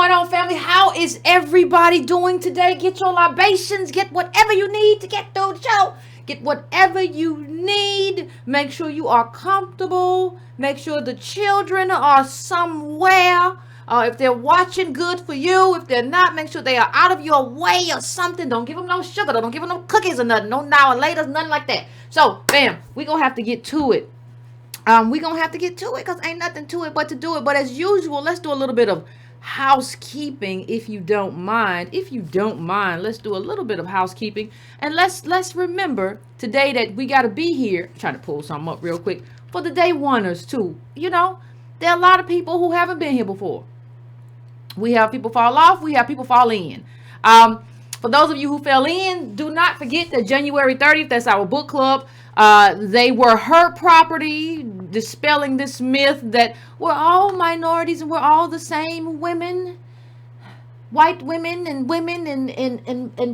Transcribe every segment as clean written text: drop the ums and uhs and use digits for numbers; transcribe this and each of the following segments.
going on, family? How is everybody doing today? Get your libations. Get whatever you need to get through the show. Get whatever you need. Make sure you are comfortable. Make sure the children are somewhere. If they're watching, good for you. If they're not, make sure they are out of your way or something. Don't give them no sugar. Don't give them no cookies or nothing. No now and later, nothing like that. So, bam, we're going to have to get to it. We're going to have to get to it because ain't nothing to it but to do it. But as usual, let's do a little bit of housekeeping if you don't mind. If you don't mind, let's do a little bit of housekeeping. And let's remember today that we got to be here. I'm trying to pull something up real quick. For the day oneers too. You know, there are a lot of people who haven't been here before. We have people fall off. We have people fall in. For those of you who fell in, do not forget that January 30th, that's our book club. They were her property, dispelling this myth that we're all minorities and we're all the same women. White women and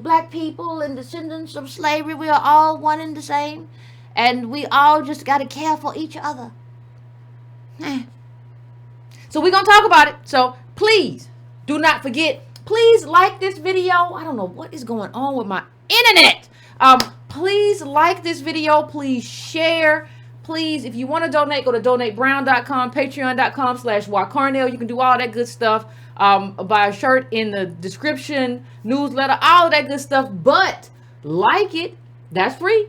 black people and descendants of slavery. We are all one and the same. And we all just got to care for each other. So we're going to talk about it. So please do not forget. Please like this video. I don't know what is going on with my internet. Please like this video. Please share. Please, if you want to donate, go to donatebrown.com, patreon.com/WaCarnell. You can do all that good stuff. Buy a shirt in the description, newsletter, all of that good stuff. But like it. That's free.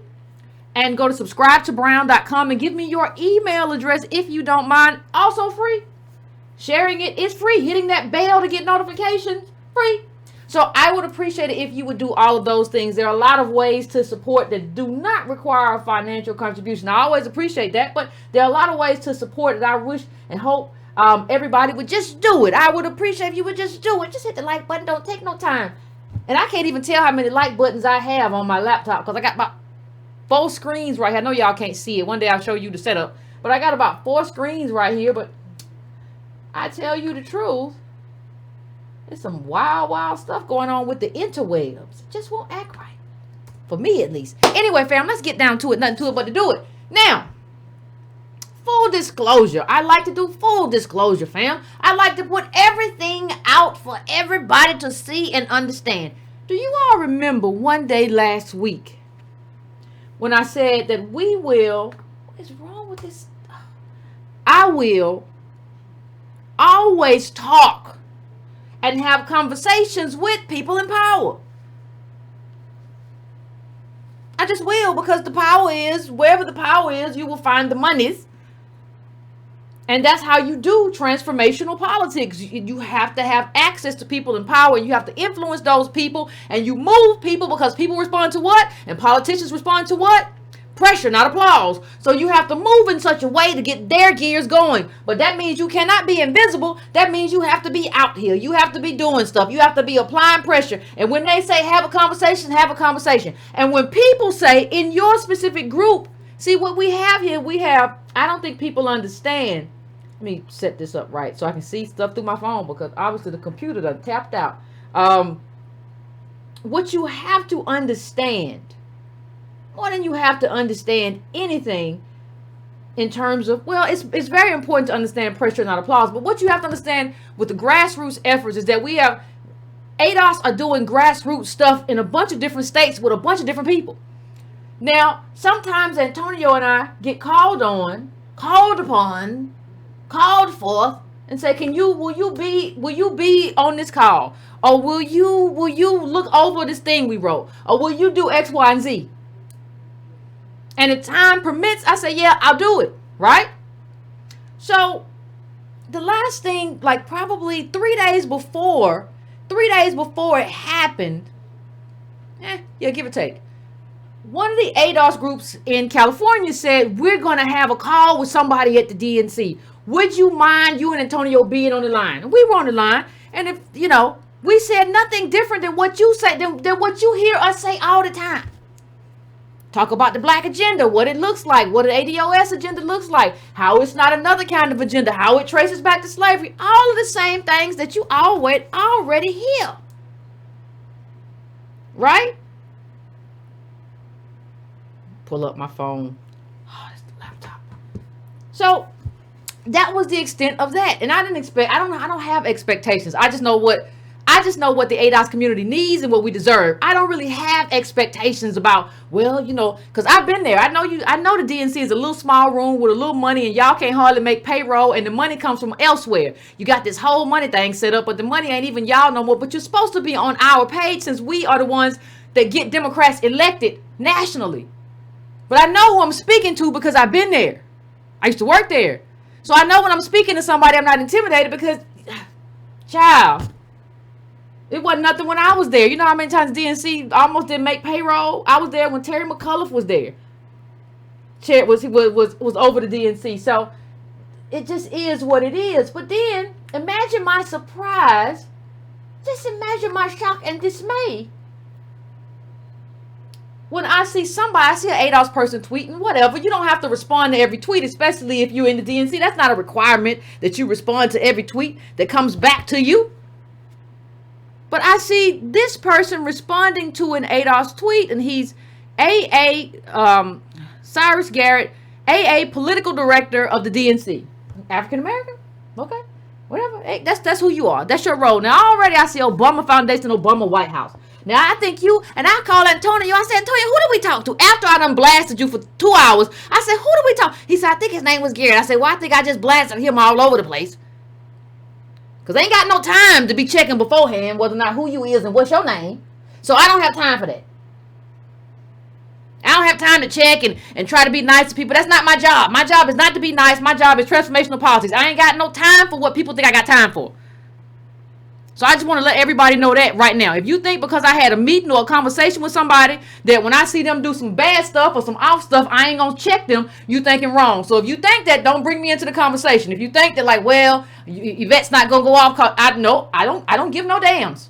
And go to subscribe-to-brown.com and give me your email address if you don't mind. Also free. Sharing it is free. Hitting that bell to get notifications, free. So I would appreciate it if you would do all of those things. There are a lot of ways to support that do not require a financial contribution. I always appreciate that, but there are a lot of ways to support that I wish and hope everybody would just do it. I would appreciate if you would just do it. Just hit the like button. Don't take no time. And I can't even tell how many like buttons I have on my laptop because I got about 4 screens right here. I know y'all can't see it. One day I'll show you the setup. But I got about 4 screens right here. But I tell you the truth, there's some wild stuff going on with the interwebs. It just won't act right. For me, at least. Anyway, fam, let's get down to it. Nothing to it but to do it. Now, full disclosure. I like to do full disclosure, fam. I like to put everything out for everybody to see and understand. Do you all remember one day last week when I said that we will, what is wrong with this? I will always talk and have conversations with people in power. I just will, because the power is, wherever the power is, you will find the monies. And that's how you do transformational politics. You have to have access to people in power. You have to influence those people, and you move people because people respond to what? And politicians respond to what? Pressure, not applause. So you have to move in such a way to get their gears going. But that means you cannot be invisible. That means you have to be out here. You have to be doing stuff. You have to be applying pressure. And when they say have a conversation, have a conversation. And when people say in your specific group, see what we have here, I don't think people understand. Let me set this up right so I can see stuff through my phone because obviously the computer done tapped out. What you have to understand, more than you have to understand anything in terms of, well, it's very important to understand pressure, not applause. But what you have to understand with the grassroots efforts is that we have, ADOS are doing grassroots stuff in a bunch of different states with a bunch of different people. Now, sometimes Antonio and I get called upon, called forth, and say, will you be on this call? Or will you look over this thing we wrote? Or will you do X, Y, and Z? And if time permits, I say, yeah, I'll do it, right? So the last thing, like probably 3 days before it happened, give or take, one of the ADOS groups in California said, we're going to have a call with somebody at the DNC. Would you mind you and Antonio being on the line? And we were on the line. And if, we said nothing different than what you say, than what you hear us say all the time. Talk about the black agenda, what it looks like, what an ADOS agenda looks like, how it's not another kind of agenda, how it traces back to slavery. All of the same things that you already hear. Right? Pull up my phone. Oh, that's the laptop. So that was the extent of that. And I didn't expect, I don't have expectations. I just know what the ADOS community needs and what we deserve. I don't really have expectations about, well, because I've been there. I know the DNC is a little small room with a little money, and y'all can't hardly make payroll, and the money comes from elsewhere. You got this whole money thing set up, but the money ain't even y'all no more. But you're supposed to be on our page, since we are the ones that get Democrats elected nationally. But I know who I'm speaking to because I've been there. I used to work there. So I know when I'm speaking to somebody, I'm not intimidated because, child, it wasn't nothing when I was there. You know how many times DNC almost didn't make payroll? I was there when Terry McAuliffe was there. Chair was over the DNC. So it just is what it is. But then imagine my surprise. Just imagine my shock and dismay when I see I see an ADOS person tweeting, whatever. You don't have to respond to every tweet, especially if you're in the DNC. That's not a requirement that you respond to every tweet that comes back to you. But I see this person responding to an ADOS tweet, and he's Cyrus Garrett, AA political director of the DNC. African American? Okay, whatever. Hey, that's who you are. That's your role. Now already I see Obama Foundation, Obama White House. Now, I think you, and I called Antonio. I said, Antonio, who did we talk to? After I done blasted you for 2 hours, I said, who did we talk? He said, I think his name was Garrett. I said, well, I think I just blasted him all over the place. Because they ain't got no time to be checking beforehand whether or not who you is and what's your name. So I don't have time for that. I don't have time to check and try to be nice to people. That's not my job. My job is not to be nice. My job is transformational politics. I ain't got no time for what people think I got time for. So I just want to let everybody know that right now. If you think because I had a meeting or a conversation with somebody that when I see them do some bad stuff or some off stuff, I ain't going to check them, you thinking wrong. So if you think that, don't bring me into the conversation. If you think that like, well, Yvette's not going to go off, I don't give no damns.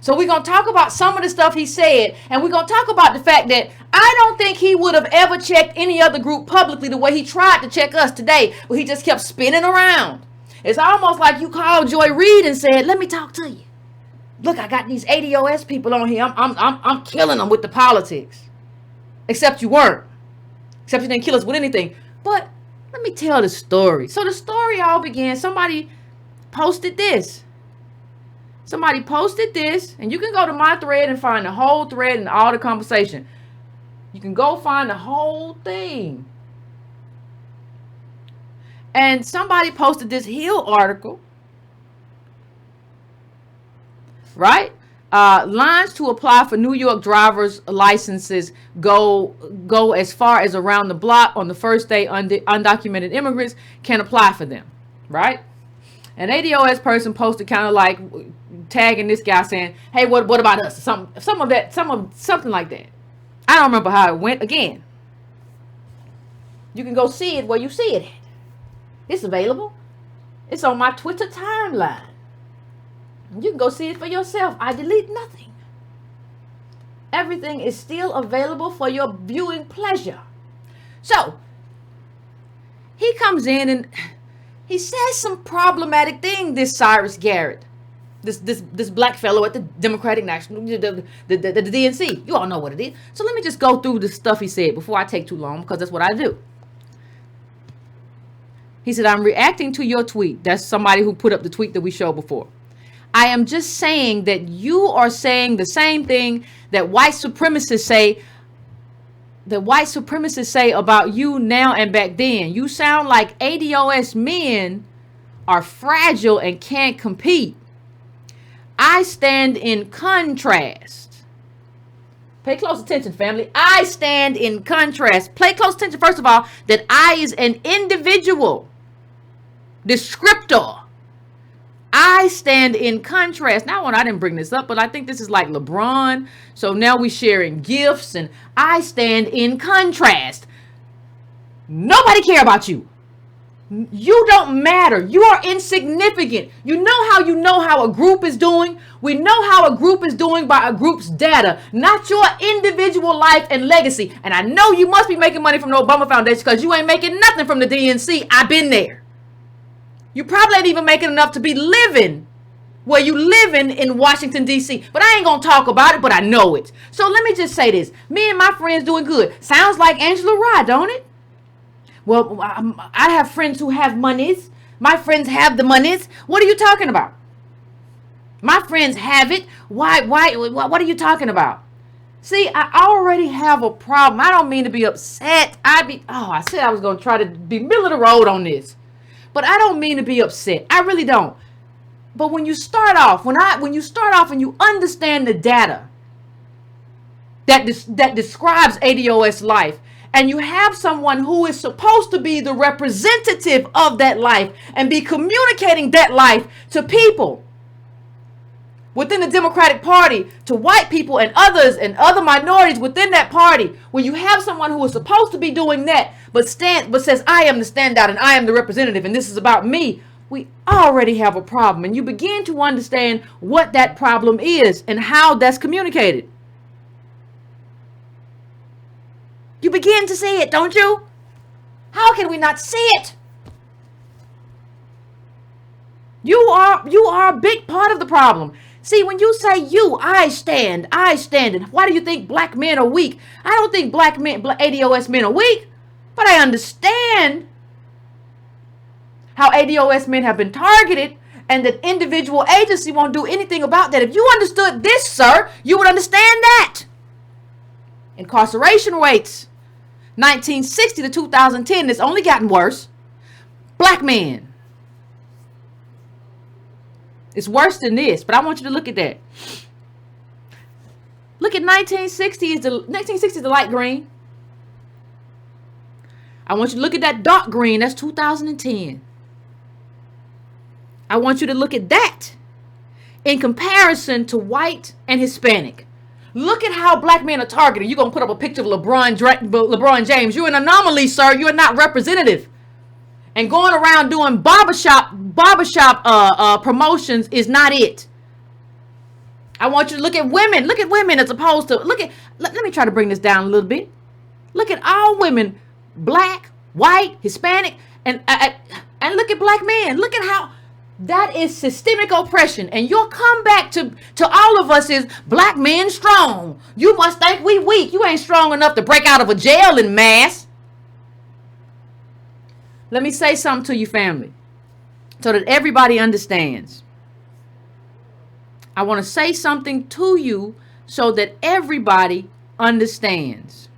So we're going to talk about some of the stuff he said, and we're going to talk about the fact that I don't think he would have ever checked any other group publicly the way he tried to check us today, where he just kept spinning around. It's almost like you called Joy Reid and said, let me talk to you. Look, I got these ADOS people on here. I'm killing them with the politics. Except you weren't. Except you didn't kill us with anything. But let me tell the story. So the story all began. Somebody posted this. And you can go to my thread and find the whole thread and all the conversation. You can go find the whole thing. And somebody posted this Hill article, right? Lines to apply for New York driver's licenses go as far as around the block on the first day. Undocumented immigrants can apply for them, right? An ADOS person posted kind of like tagging this guy saying, "Hey, what about us?" Something like that. I don't remember how it went. Again, you can go see it where you see it at. It's available. It's on my Twitter timeline. You can go see it for yourself. I delete nothing. Everything is still available for your viewing pleasure. So, he comes in and he says some problematic thing, this Cyrus Garrett. This black fellow at the Democratic National, the DNC. You all know what it is. So let me just go through the stuff he said before I take too long, because that's what I do. He said, I'm reacting to your tweet. That's somebody who put up the tweet that we showed before. I am just saying that you are saying the same thing that white supremacists say about you now and back then. You sound like ADOS men are fragile and can't compete. I stand in contrast. Pay close attention, family. I stand in contrast. Pay close attention, first of all, that I is an individual descriptor. I stand in contrast. Now, I didn't bring this up, but I think this is like LeBron. So now we're sharing gifts, and I stand in contrast. Nobody care about you. You don't matter. You are insignificant. You know how a group is doing? We know how a group is doing by a group's data, not your individual life and legacy. And I know you must be making money from the Obama Foundation because you ain't making nothing from the DNC. I've been there. You probably ain't even making enough to be living where you living in Washington, D.C. But I ain't going to talk about it, but I know it. So let me just say this. Me and my friends doing good. Sounds like Angela Rye, don't it? Well, I have friends who have monies. My friends have the monies. What are you talking about? My friends have it. Why? What are you talking about? See, I already have a problem. I don't mean to be upset. I said I was going to try to be middle of the road on this. But I don't mean to be upset. I really don't. But when you start off, when you start off and you understand the data that describes ADOS life, and you have someone who is supposed to be the representative of that life and be communicating that life to people within the Democratic Party, to white people and others and other minorities within that party, when you have someone who is supposed to be doing that, but says, I am the standout and I am the representative and this is about me, we already have a problem. And you begin to understand what that problem is and how that's communicated. You begin to see it, don't you? How can we not see it? You are a big part of the problem. See, when you say I stand, and why do you think black men are weak? I don't think ADOS men are weak, but I understand how ADOS men have been targeted and that individual agency won't do anything about that. If you understood this, sir, you would understand that. Incarceration rates, 1960 to 2010, it's only gotten worse. Black men. It's worse than this, but I want you to look at that. Look at 1960 is the light green. I want you to look at that dark green. That's 2010. I want you to look at that in comparison to white and Hispanic. Look at how black men are targeted. You're going to put up a picture of LeBron James. You're an anomaly, sir. You're not representative. And going around doing barbershop promotions is not it. I want you to look at women. Look at women as opposed to let me try to bring this down a little bit. Look at all women, black, white, Hispanic, and look at black men. Look at how that is systemic oppression. And your comeback to all of us is black men strong. You must think we weak. You ain't strong enough to break out of a jail in mass. Let me say something to you, family, so that everybody understands. I want to say something to you so that everybody understands.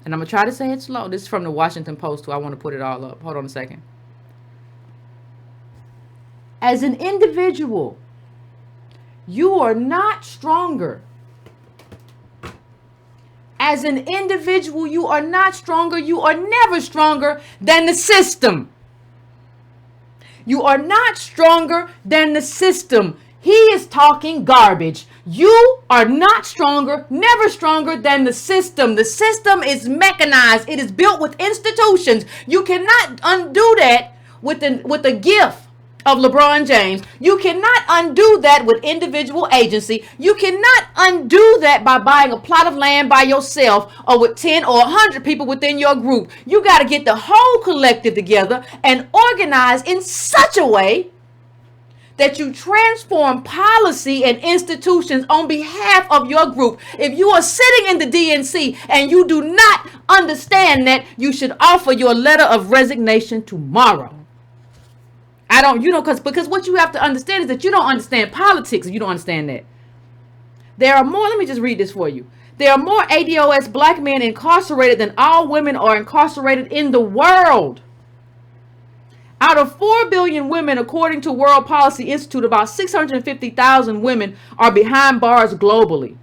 And I'm going to try to say it slow. This is from the Washington Post, too. I want to put it all up. Hold on a second. As an individual, you are not stronger. As an individual, you are not stronger. You are never stronger than the system. You are not stronger than the system. He is talking garbage. You are not stronger, never stronger than the system. The system is mechanized. It is built with institutions. You cannot undo that with the gift of LeBron James. You cannot undo that with individual agency. You cannot undo that by buying a plot of land by yourself or with 10 or 100 people within your group. You got to get the whole collective together and organize in such a way that you transform policy and institutions on behalf of your group. If you are sitting in the DNC and you do not understand that, you should offer your letter of resignation tomorrow. Because what you have to understand is that you don't understand politics if you don't understand that. There are more, let me just read this for you. There are more ADOS black men incarcerated than all women are incarcerated in the world. Out of 4 billion women, according to World Policy Institute, about 650,000 women are behind bars globally.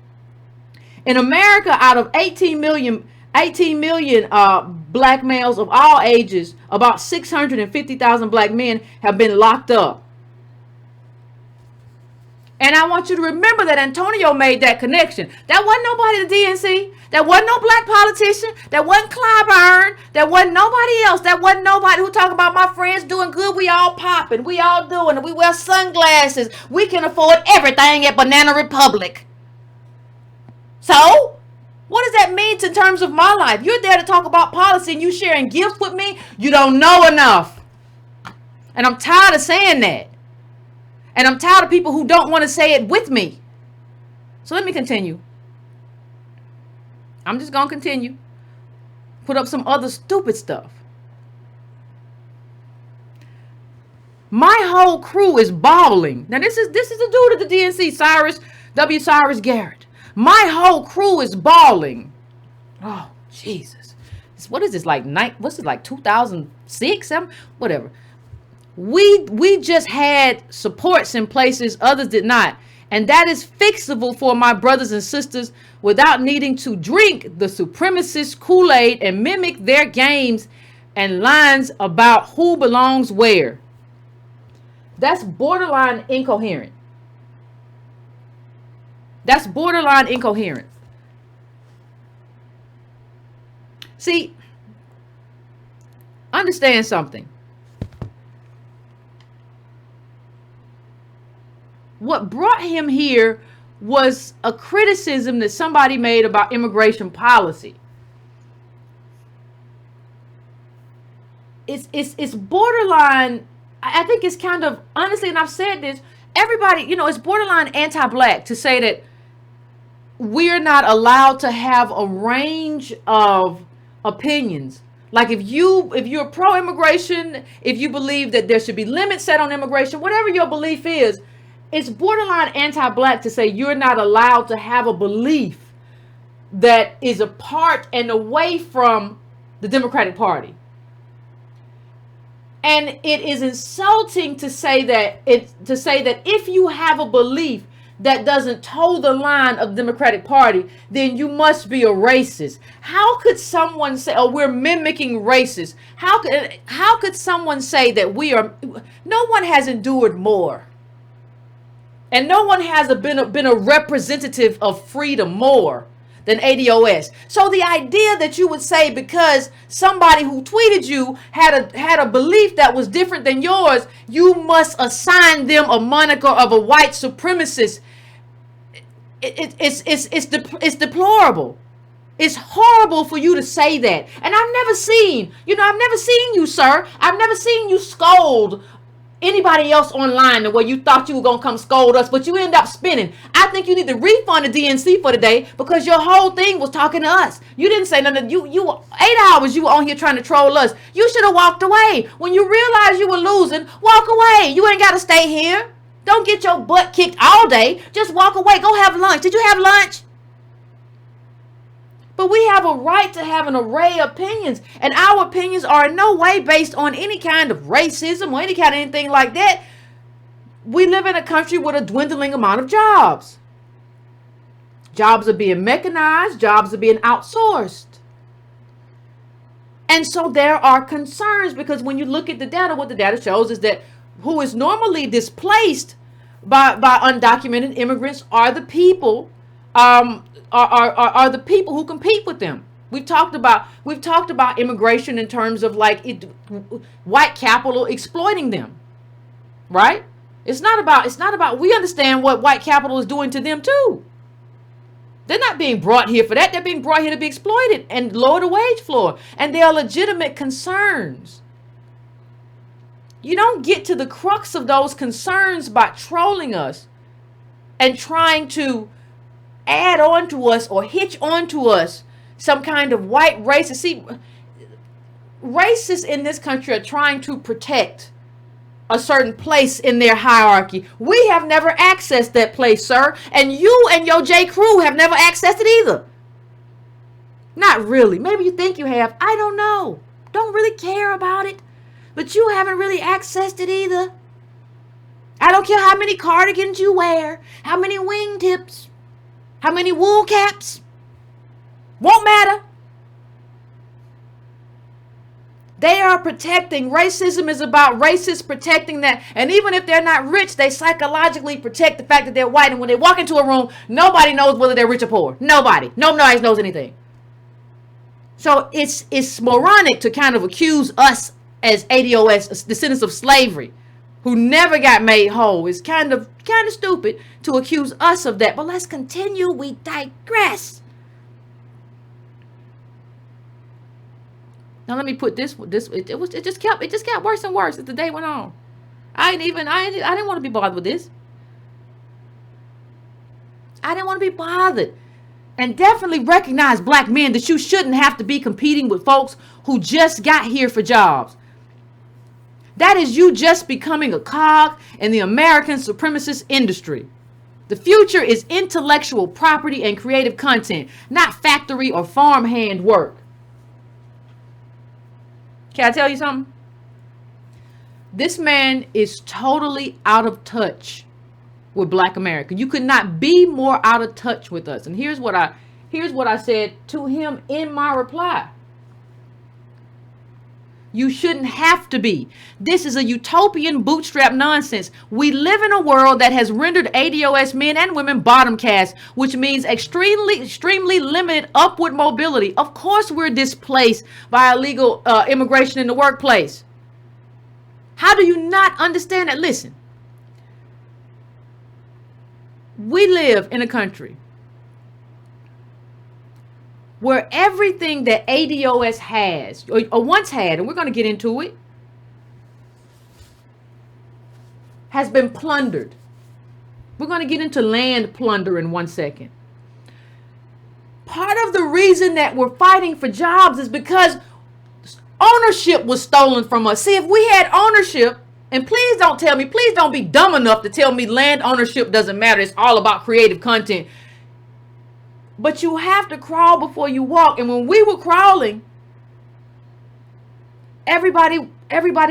In America, out of 18 million black males of all ages, about 650,000 black men have been locked up. And I want you to remember that Antonio made that connection. That wasn't nobody at the DNC. That wasn't no black politician. That wasn't Clyburn. That wasn't nobody else. That wasn't nobody who talk about my friends doing good. We all popping. We all doing it. We wear sunglasses. We can afford everything at Banana Republic. So, what does that mean in terms of my life? You're there to talk about policy and you sharing gifts with me. You don't know enough. And I'm tired of saying that. And I'm tired of people who don't want to say it with me. So let me continue. I'm just going to continue. put up some other stupid stuff. My whole crew is bawling. Now this is the dude at the DNC, Cyrus Garrett. My whole crew is bawling. Oh, Jesus. What is this, like what's it, like 2006? Whatever. We just had supports in places others did not. And that is fixable for my brothers and sisters without needing to drink the supremacist Kool-Aid and mimic their games and lines about who belongs where. That's borderline incoherent. That's borderline incoherent. See, understand something. What brought him here was a criticism that somebody made about immigration policy. It's borderline. I think it's kind of, honestly, and I've said this, everybody, it's borderline anti-black to say that we're not allowed to have a range of opinions. Like if you're pro-immigration, if you believe that there should be limits set on immigration, whatever your belief is, it's borderline anti-black to say you're not allowed to have a belief that is apart and away from the Democratic Party. And it is insulting to say that if you have a belief that doesn't toe the line of the Democratic Party, then you must be a racist. How could someone say, "Oh, we're mimicking racists"? How could someone say that we are? No one has endured more, and no one has been a representative of freedom more than ADOS. So the idea that you would say because somebody who tweeted you had a belief that was different than yours, you must assign them a moniker of a white supremacist. It's deplorable. It's horrible for you to say that. And I've never seen you, sir. I've never seen you scold anybody else online the way you thought you were going to come scold us, but you end up spinning. I think you need to refund the DNC for today because your whole thing was talking to us. You didn't say nothing. You 8 hours you were on here trying to troll us. You should have walked away. When you realized you were losing, walk away. You ain't got to stay here. Don't get your butt kicked all day. Just walk away. Go have lunch. Did you have lunch? But we have a right to have an array of opinions, and our opinions are in no way based on any kind of racism or any kind of anything like that. We live in a country with a dwindling amount of jobs. Jobs are being mechanized. Jobs are being outsourced. And so there are concerns because when you look at the data, what the data shows is that who is normally displaced by undocumented immigrants are the people are the people who compete with them. We've talked about immigration in terms of white capital exploiting them, right? It's not about we understand what white capital is doing to them too. They're not being brought here for that. They're being brought here to be exploited and lower the wage floor. And there are legitimate concerns. You don't get to the crux of those concerns by trolling us and trying to add on to us or hitch on to us some kind of white racist. See, racists in this country are trying to protect a certain place in their hierarchy. We have never accessed that place, sir. And you and your J. Crew have never accessed it either. Not really. Maybe you think you have. I don't know. Don't really care about it. But you haven't really accessed it either. I don't care how many cardigans you wear, how many wingtips, how many wool caps. Won't matter. They are protecting. Racism is about racists protecting that. And even if they're not rich, they psychologically protect the fact that they're white. And when they walk into a room, nobody knows whether they're rich or poor. Nobody. Nobody knows anything. So it's moronic to kind of accuse us as ADOS, descendants of slavery, who never got made whole. It's kind of stupid to accuse us of that. But let's continue. We digress. Now let me put this. It just got worse and worse as the day went on. I didn't want to be bothered with this. I didn't want to be bothered. And definitely recognize, black men, that you shouldn't have to be competing with folks who just got here for jobs. That is you just becoming a cog in the American supremacist industry. The future is intellectual property and creative content, not factory or farmhand work. Can I tell you something? This man is totally out of touch with black America. You could not be more out of touch with us. And here's what I said to him in my reply. You shouldn't have to be. This is a utopian bootstrap nonsense. We live in a world that has rendered ADOS men and women bottom caste, which means extremely limited upward mobility. Of course, we're displaced by illegal immigration in the workplace. How do you not understand that? Listen, we live in a country where everything that ADOS has, or once had, and we're going to get into it, has been plundered. We're going to get into land plunder in 1 second. Part of the reason that we're fighting for jobs is because ownership was stolen from us. See, if we had ownership, and please don't tell me, please don't be dumb enough to tell me land ownership doesn't matter. It's all about creative content. But you have to crawl before you walk. And when we were crawling, everybody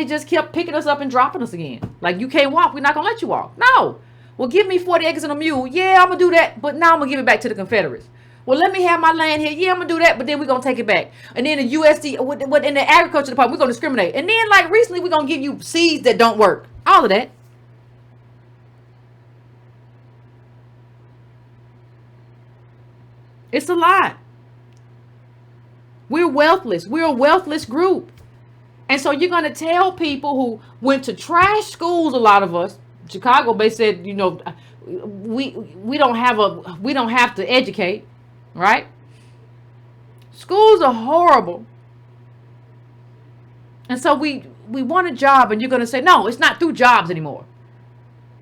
just kept picking us up and dropping us again. Like, you can't walk. We're not going to let you walk. No. Well, give me 40 acres and a mule. Yeah, I'm going to do that. But now I'm going to give it back to the Confederates. Well, let me have my land here. Yeah, I'm going to do that. But then we're going to take it back. And then the USD, in the agriculture department, we're going to discriminate. And then, like, recently, we're going to give you seeds that don't work. All of that. It's a lot. We're wealthless. We're a wealthless group. And so you're going to tell people who went to trash schools, a lot of us, Chicago, they said, you know, we don't have to educate, right? Schools are horrible. And so we want a job, and you're going to say, no, it's not through jobs anymore.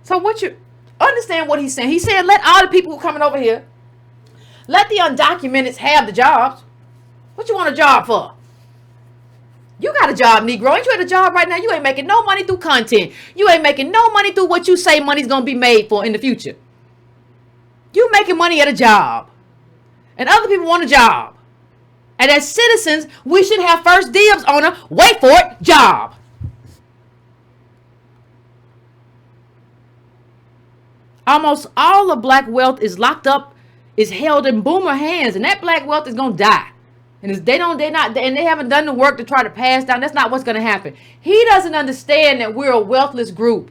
So what you understand what he's saying? He said, let all the people who are coming over here, let the undocumented have the jobs. What you want a job for? You got a job, Negro. Ain't you at a job right now? You ain't making no money through content. You ain't making no money through what you say money's going to be made for in the future. You making money at a job. And other people want a job. And as citizens, we should have first dibs on a, wait for it, job. Almost all of black wealth is locked up, is held in boomer hands, and that black wealth is going to die. And they haven't done the work to try to pass down. That's not what's going to happen. He doesn't understand that we're a wealthless group.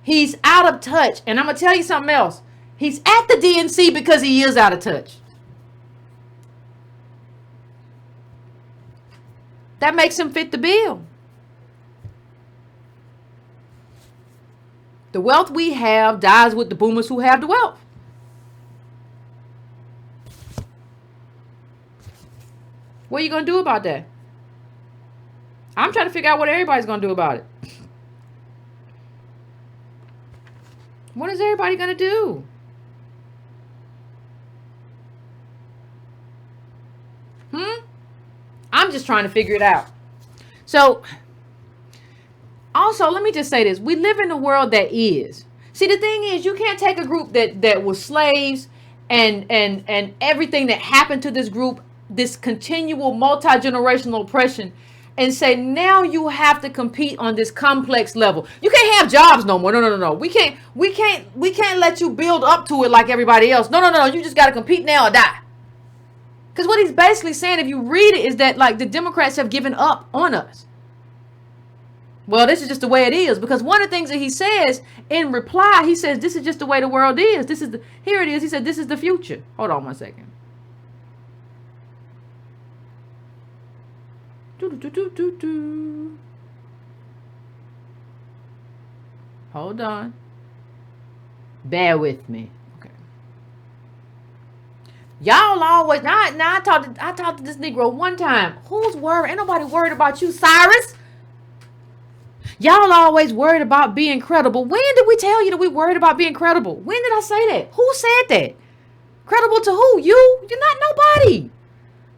He's out of touch. And I'm going to tell you something else. He's at the DNC because he is out of touch. That makes him fit the bill. The wealth we have dies with the boomers who have the wealth. What are you going to do about that? I'm trying to figure out what everybody's going to do about it. What is everybody going to do? I'm just trying to figure it out. So, also, let me just say this. We live in a world that is. See, the thing is, you can't take a group that was slaves and everything that happened to this group, this continual multi-generational oppression, and say now you have to compete on this complex level. You can't have jobs no more. No. We can't let you build up to it like everybody else. No. You just got to compete now or die. Because what he's basically saying, if you read it, is that like the Democrats have given up on us. Well, this is just the way it is. Because one of the things that he says in reply, he says, this is just the way the world is. Here it is. He said, this is the future. Hold on 1 second. Hold on. Bear with me. Okay. Y'all always I talked to this Negro one time. Who's worried? Ain't nobody worried about you, Cyrus. Y'all always worried about being credible. When did we tell you that we worried about being credible? When did I say that? Who said that? Credible to who? You? You're not nobody.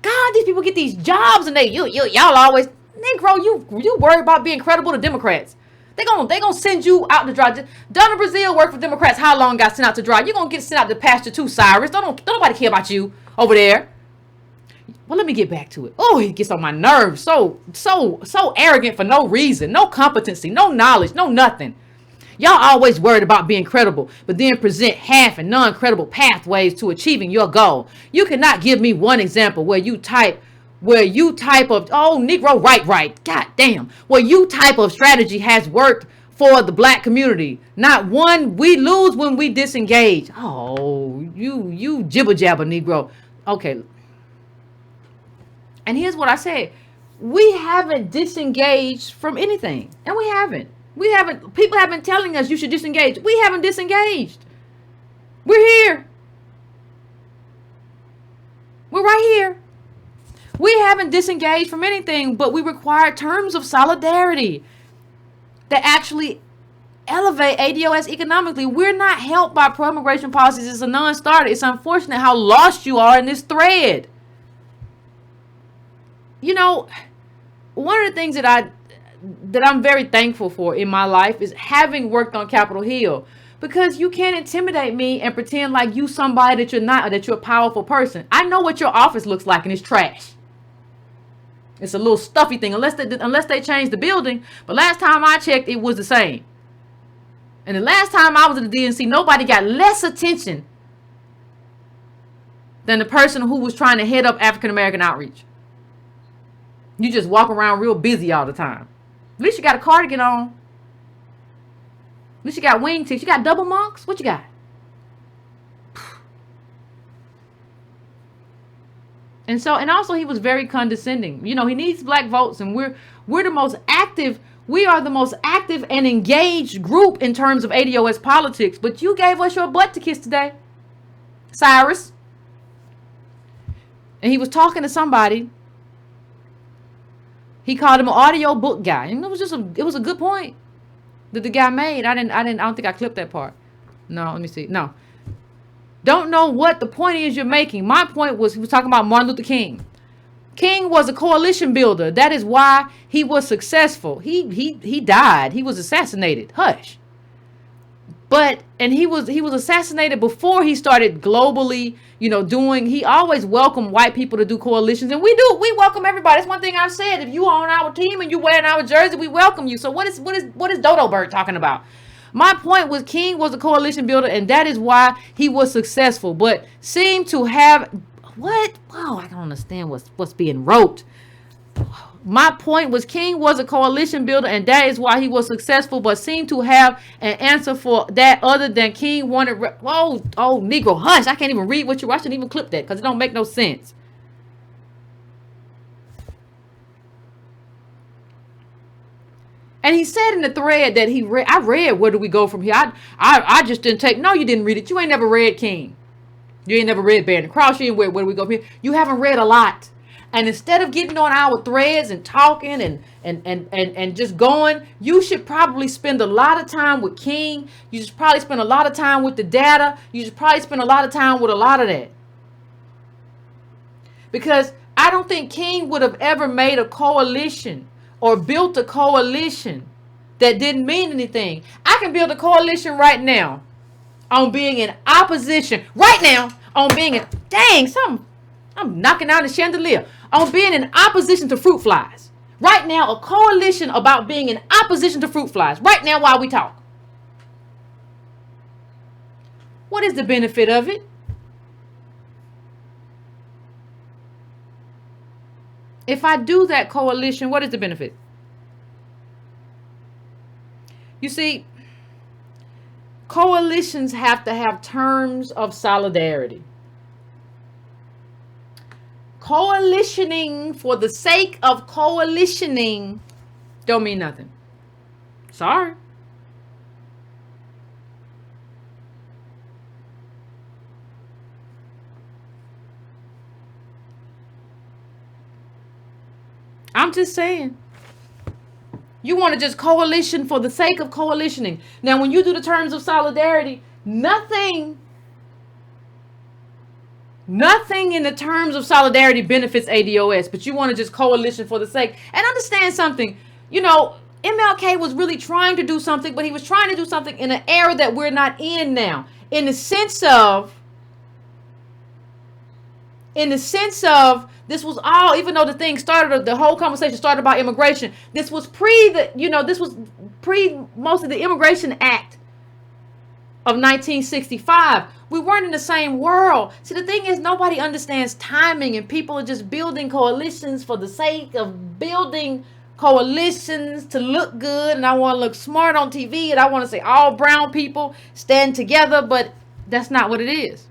God, these people get these jobs and y'all always, Negro, you worry about being credible to Democrats. They gonna send you out to dry. Donna Brazile worked for Democrats. How long got sent out to dry? You gonna get sent out to pasture too, Cyrus. Don't nobody care about you over there. Well, let me get back to it. Oh, he gets on my nerves. So arrogant for no reason, no competency, no knowledge, no nothing. Y'all always worried about being credible, but then present half and non-credible pathways to achieving your goal. You cannot give me one example where you type of, oh, Negro, right. God damn. Where you type of strategy has worked for the black community. Not one. We lose when we disengage. Oh, you jibber jabber Negro. Okay. And here's what I said. We haven't disengaged from anything. And we haven't. People have been telling us you should disengage. We haven't disengaged. We're here. We're right here. We haven't disengaged from anything, but we require terms of solidarity that actually elevate ADOS economically. We're not helped by pro-immigration policies. It's a non-starter. It's unfortunate how lost you are in this thread. You know, one of the things that I'm very thankful for in my life is having worked on Capitol Hill, because you can't intimidate me and pretend like you somebody that you're not, or that you're a powerful person. I know what your office looks like, and it's trash. It's a little stuffy thing, unless they changed the building. But last time I checked, it was the same. And the last time I was at the DNC, nobody got less attention than the person who was trying to head up African American outreach. You just walk around real busy all the time. At least you got a cardigan on. At least you got wingtips. You got double monks? What you got? And also he was very condescending. You know, he needs black votes, and we're the most active. We are the most active and engaged group in terms of ADOS politics. But you gave us your butt to kiss today, Cyrus. And he was talking to somebody. He called him an audio book guy. And it was a good point that the guy made. I don't think I clipped that part. No, let me see. No. Don't know what the point is you're making. My point was, he was talking about Martin Luther King. King was a coalition builder. That is why he was successful. He died. He was assassinated. Hush. And he was assassinated before he started globally, he always welcomed white people to do coalitions. And we welcome everybody. That's one thing I've said. If you are on our team and you wearing our jersey, we welcome you. So what is Dodo Bird talking about? My point was, King was a coalition builder, and that is why he was successful, but seemed to have what? Wow, I don't understand what's being wrote. My point was, King was a coalition builder, and that is why he was successful, but seemed to have an answer for that other than King wanted. Negro, hush. I can't even read what I shouldn't even clip that because it don't make no sense. And he said in the thread that he read, I read, where do we go from here? I just didn't take, no, you didn't read it. You ain't never read King. You ain't never read Barron Crouch. You ain't where do we go from here? You haven't read a lot. And instead of getting on our threads and talking and just going, you should probably spend a lot of time with King. You should probably spend a lot of time with the data. You should probably spend a lot of time with a lot of that. Because I don't think King would have ever made a coalition or built a coalition that didn't mean anything. I can build a coalition right now on being in opposition. Right now on being in, I'm knocking down the chandelier. On being in opposition to fruit flies. Right now, a coalition about being in opposition to fruit flies. Right now while we talk. What is the benefit of it? If I do that coalition, what is the benefit? You see, coalitions have to have terms of solidarity. Coalitioning for the sake of coalitioning don't mean nothing. Sorry. I'm just saying. You want to just coalition for the sake of coalitioning. Now, when you do the terms of solidarity, nothing Nothing in the terms of solidarity benefits ADOS, but you want to just coalition for the sake. And understand something, you know, MLK was really trying to do something, but he was trying to do something in an era that we're not in now. In the sense of this was all, even though the thing started, the whole conversation started about immigration. This was this was pre most of the Immigration Act of 1965. We weren't in the same world. See, the thing is, nobody understands timing, and people are just building coalitions for the sake of building coalitions to look good. And I want to look smart on TV, and I want to say all brown people stand together, but that's not what it is.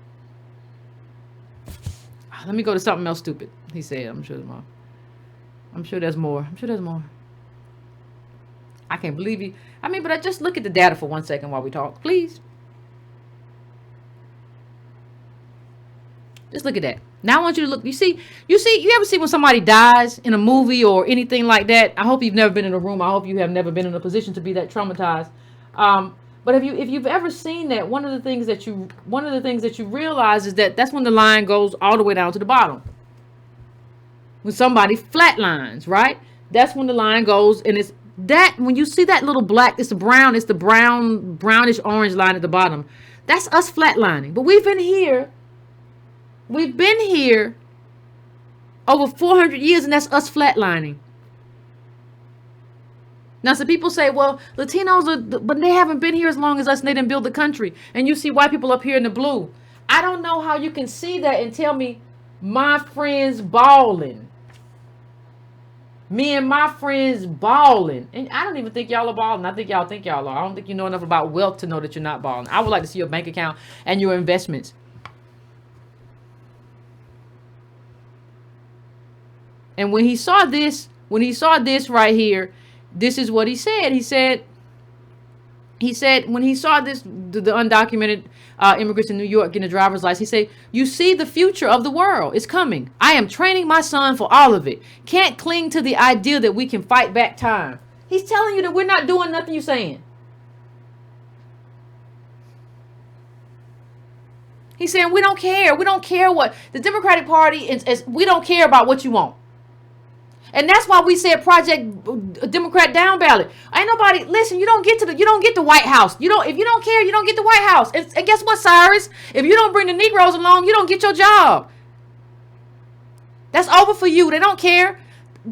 Let me go to something else stupid. He said, I'm sure there's more. I'm sure there's more. I'm sure there's more. I can't believe you. I mean, but I just look at the data for 1 second while we talk, please. Just look at that. Now I want you to look. You ever see when somebody dies in a movie or anything like that? I hope you've never been in a room. I hope you have never been in a position to be that traumatized. But if you've ever seen that, one of the things that you realize is that that's when the line goes all the way down to the bottom. When somebody flatlines, right? That's when the line goes, and it's that when you see that little black, it's the brownish orange line at the bottom. That's us flatlining. But we've been here over 400 years, and that's us flatlining. Now, some people say, well, Latinos but they haven't been here as long as us, and they didn't build the country. And you see white people up here in the blue. I don't know how you can see that and tell me my friends balling. Me and my friends balling. And I don't even think y'all are balling. I think y'all are. I don't think you know enough about wealth to know that you're not balling. I would like to see your bank account and your investments. And when he saw this right here, this is what he said. He said when he saw this, the undocumented immigrants in New York getting a driver's license, he said, you see, the future of the world is coming. I am training my son for all of it. Can't cling to the idea that we can fight back time. He's telling you that we're not doing nothing you're saying. He's saying we don't care. We don't care what the Democratic Party is. We don't care about what you want. And that's why we said Project Democrat down ballot. Ain't nobody, listen, you don't get the White House. If you don't care, you don't get the White House. And guess what, Cyrus? If you don't bring the Negroes along, you don't get your job. That's over for you. They don't care.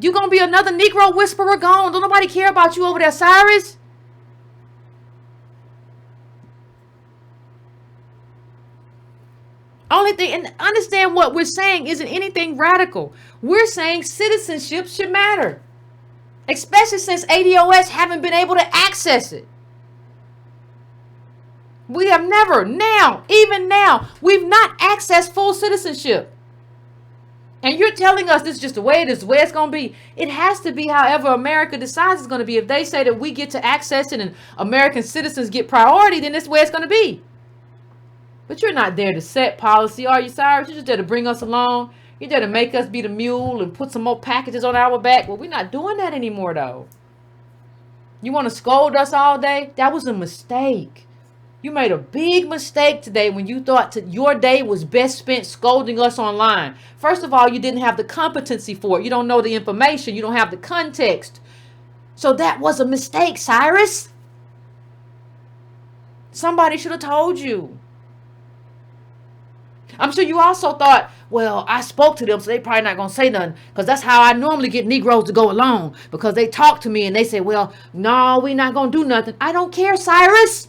You're going to be another Negro whisperer gone. Don't nobody care about you over there, Cyrus. Only thing, and understand what we're saying isn't anything radical. We're saying citizenship should matter, especially since ADOS haven't been able to access it. We have never, even now, we've not accessed full citizenship. And you're telling us this is just the way it is, the way it's going to be. It has to be however America decides it's going to be. If they say that we get to access it and American citizens get priority, then that's the way it's going to be. But you're not there to set policy, are you, Cyrus? You're just there to bring us along. You're there to make us be the mule and put some more packages on our back. Well, we're not doing that anymore, though. You want to scold us all day? That was a mistake. You made a big mistake today when you thought your day was best spent scolding us online. First of all, you didn't have the competency for it. You don't know the information. You don't have the context. So that was a mistake, Cyrus. Somebody should have told you. I'm sure you also thought, well, I spoke to them, so they probably not going to say nothing. Because that's how I normally get Negroes to go along. Because they talk to me and they say, well, no, we're not going to do nothing. I don't care, Cyrus.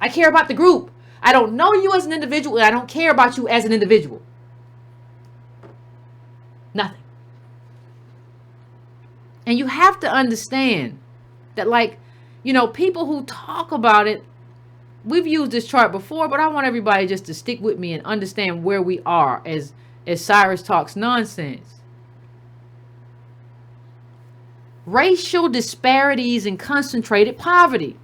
I care about the group. I don't know you as an individual, and I don't care about you as an individual. Nothing. And you have to understand that, people who talk about it, we've used this chart before, but I want everybody just to stick with me and understand where we are as Cyrus talks nonsense. Racial disparities and concentrated poverty.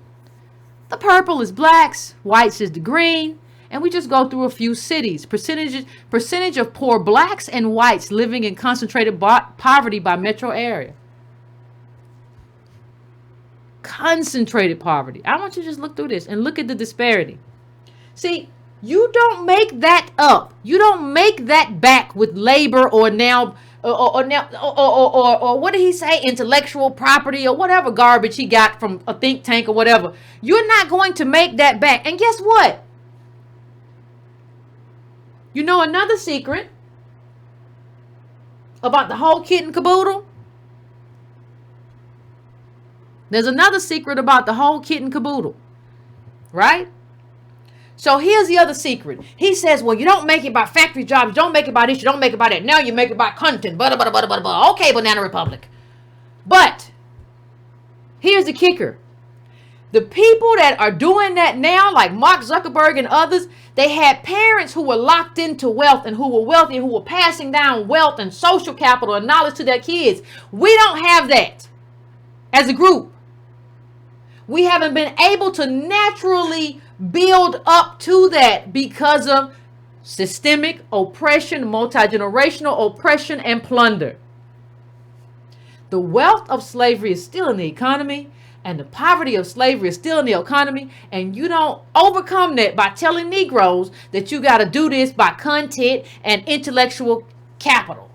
The purple is blacks, whites is the green, and we just go through a few cities. Percentage of poor blacks and whites living in concentrated poverty by metro area. Concentrated poverty. I want you to just look through this and look at the disparity. See, You don't make that up. You don't make that back with labor or now or what did he say? Intellectual property or whatever garbage he got from a think tank or whatever. You're not going to make that back. And guess what? You know another secret about the whole kit and caboodle? There's another secret about the whole kit and caboodle, right? So here's the other secret. He says, well, you don't make it by factory jobs. You don't make it by this. You don't make it by that. Now you make it by content. Blah, blah, blah, blah, blah. Okay, Banana Republic. But here's the kicker. The people that are doing that now, like Mark Zuckerberg and others, they had parents who were locked into wealth and who were wealthy and who were passing down wealth and social capital and knowledge to their kids. We don't have that as a group. We haven't been able to naturally build up to that because of systemic oppression, multi-generational oppression, and plunder. The wealth of slavery is still in the economy, and the poverty of slavery is still in the economy, and you don't overcome that by telling Negroes that you got to do this by content and intellectual capital.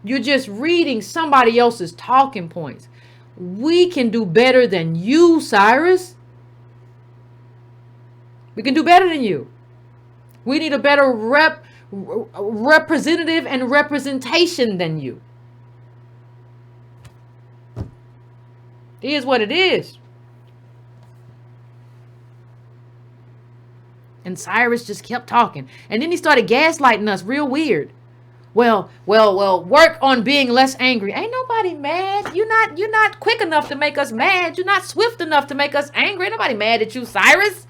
You're just reading somebody else's talking points. We can do better than you, Cyrus. We can do better than you. We need a better representative and representation than you. It is what it is. And Cyrus just kept talking. And then he started gaslighting us real weird. Well, work on being less angry. Ain't nobody mad. You're not quick enough to make us mad. You're not swift enough to make us angry. Ain't nobody mad at you, Cyrus.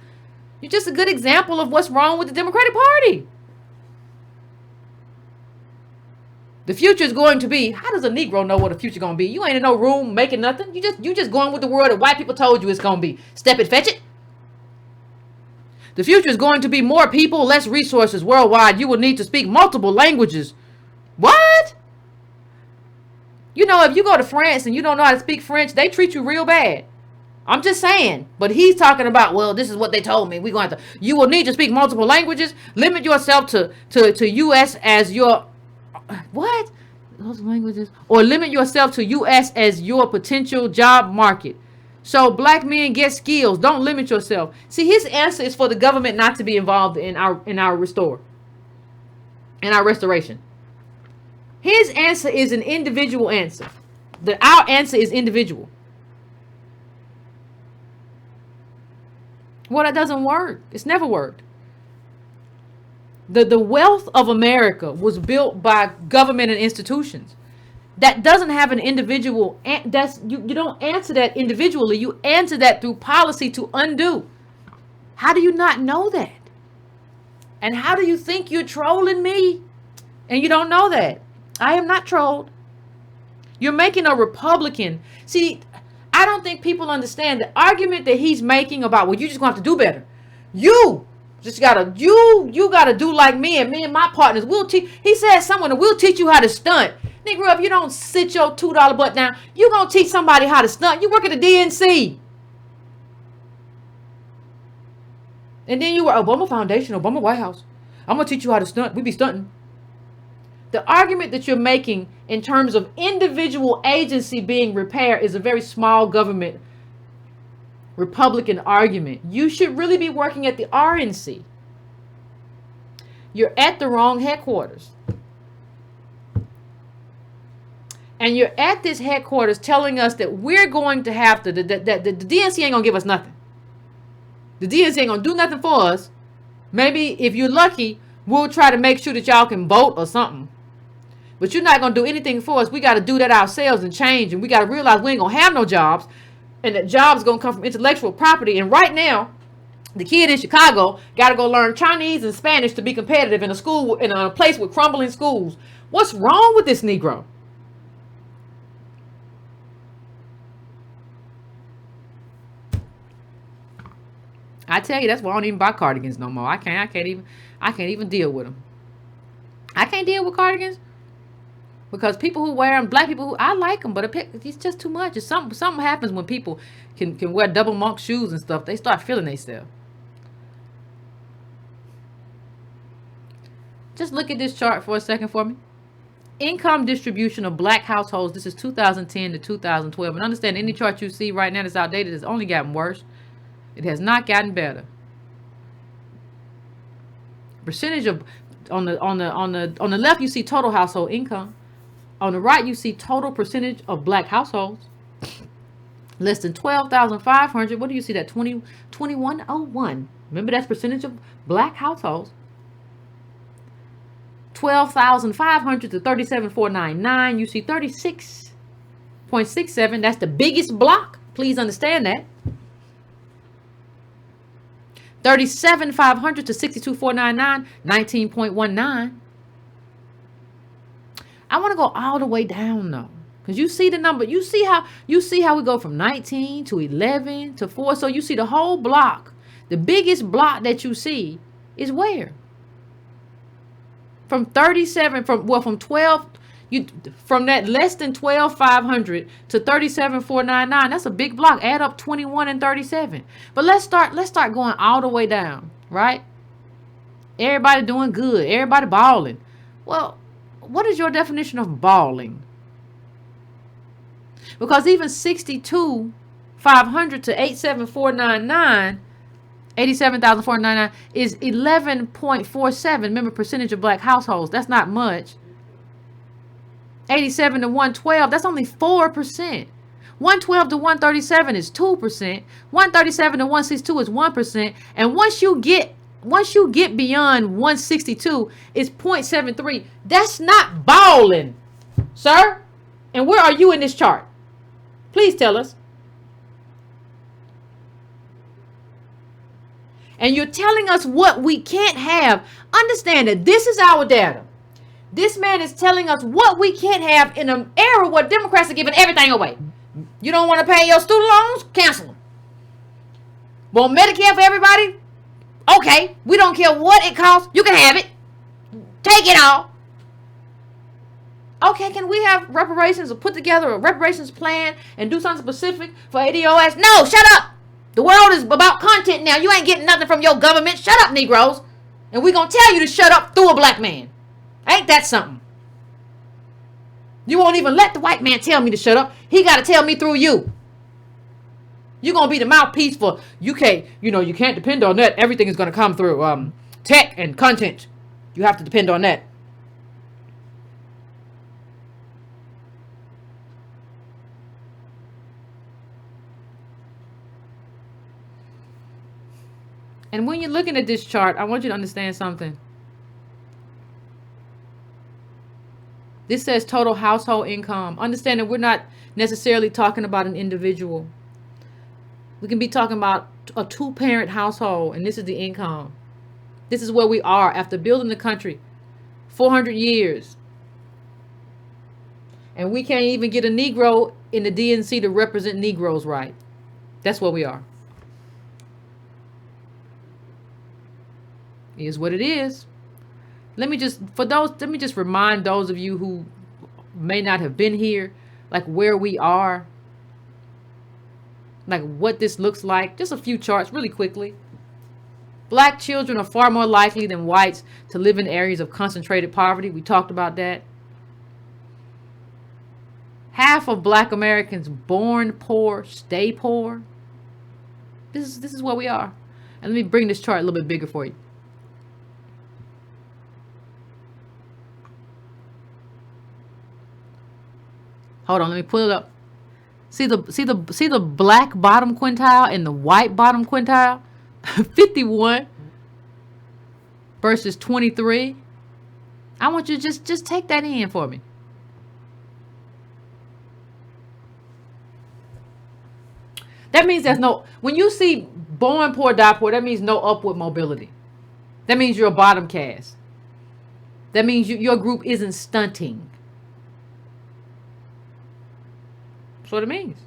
You're just a good example of what's wrong with the Democratic Party. The future is going to be, how does a Negro know what the future is going to be? You ain't in no room making nothing. You just going with the world that white people told you it's going to be. Step it, fetch it. The future is going to be more people, less resources worldwide. You will need to speak multiple languages. What? You know, if you go to France and you don't know how to speak French, they treat you real bad. I'm just saying. But he's talking about, well, this is what they told me. We're going to, you will need to speak multiple languages. Limit yourself to U.S. as your, what? Those languages. Or limit yourself to U.S. as your potential job market. So black men get skills. Don't limit yourself. See, his answer is for the government not to be involved in our restoration. His answer is an individual answer. Our answer is individual. Well, that doesn't work. It's never worked. The wealth of America was built by government and institutions. That doesn't have an individual. You don't answer that individually. You answer that through policy to undo. How do you not know that? And how do you think you're trolling me? And you don't know that. I am not trolled. You're making a Republican. See, I don't think people understand the argument that he's making about, well, you just gonna have to do better. You gotta do like me and my partners. We'll teach. He said someone, we'll teach you how to stunt. Nigga, if you don't sit your $2 butt down, you gonna teach somebody how to stunt. You work at the DNC. And then you were Obama Foundation, Obama White House. I'm gonna teach you how to stunt. We be stunting. The argument that you're making in terms of individual agency being repaired is a very small government Republican argument. You should really be working at the RNC. You're at the wrong headquarters. And you're at this headquarters telling us that we're going to have to, that the DNC ain't going to give us nothing. The DNC ain't going to do nothing for us. Maybe if you're lucky, we'll try to make sure that y'all can vote or something. But you're not going to do anything for us. We got to do that ourselves and change. And we got to realize we ain't going to have no jobs. And that jobs going to come from intellectual property. And right now, the kid in Chicago got to go learn Chinese and Spanish to be competitive in a school, in a place with crumbling schools. What's wrong with this Negro? I tell you, that's why I don't even buy cardigans no more. I can't even deal with them. I can't deal with cardigans because people who wear them, black people who, I like them, but it's just too much. It's something happens when people can wear double monk shoes and stuff. They start feeling themselves. Just look at this chart for a second for me. Income distribution of black households. This is 2010 to 2012. And understand, any chart you see right now that's outdated has only gotten worse. It has not gotten better. Percentage of on the left you see total household income. On the right you see total percentage of black households. Less than 12,500. What do you see that? 2101. Remember, that's percentage of black households. 12,500 to 37,499. You see 36.67. That's the biggest block. Please understand that. 37,500 to 62,499. 19.19. I want to go all the way down though, because you see the number. You see how we go from 19 to 11 to 4. So you see the whole block. The biggest block that you see is where? From 37, from 12, from that less than 12,500 to 37,499. That's a big block. Add up 21 and 37. But let's start going all the way down, right? Everybody doing good. Everybody balling. Well, what is your definition of balling? Because even 62,500 to 87,499. 87,499 is 11.47. Remember, percentage of black households. That's not much. 87 to 112. That's only 4%. 112 to 137 is 2%. 137 to 162 is 1%. And once you get beyond 162, it's 0.73. That's not balling, sir. And where are you in this chart? Please tell us. And you're telling us what we can't have. Understand that this is our data. This man is telling us what we can't have in an era where Democrats are giving everything away. You don't want to pay your student loans? Cancel them. Want Medicare for everybody? Okay. We don't care what it costs. You can have it. Take it all. Okay, can we have reparations or put together a reparations plan and do something specific for ADOS? No, shut up. The world is about content now. You ain't getting nothing from your government. Shut up, Negroes. And we're going to tell you to shut up through a black man. Ain't that something? You won't even let the white man tell me to shut up. He got to tell me through you. You're going to be the mouthpiece for, you can't depend on that. Everything is going to come through tech and content. You have to depend on that. And when you're looking at this chart, I want you to understand something. This says total household income. Understand that we're not necessarily talking about an individual. We can be talking about a two-parent household, and this is the income. This is where we are after building the country 400 years. And we can't even get a Negro in the DNC to represent Negroes right. That's where we are. Is what it is. Let me just remind those of you who may not have been here, like where we are, like what this looks like. Just a few charts really quickly. Black children are far more likely than whites to live in areas of concentrated poverty. We talked about that. Half of black Americans born poor stay poor. This is where we are. And let me bring this chart a little bit bigger for you. Hold on, let me pull it up. See the black bottom quintile and the white bottom quintile? 51 versus 23. I want you to just take that in for me. That means there's no, when you see born poor, die poor, that means no upward mobility. That means you're a bottom caste. That means your group isn't stunting. That's what it means.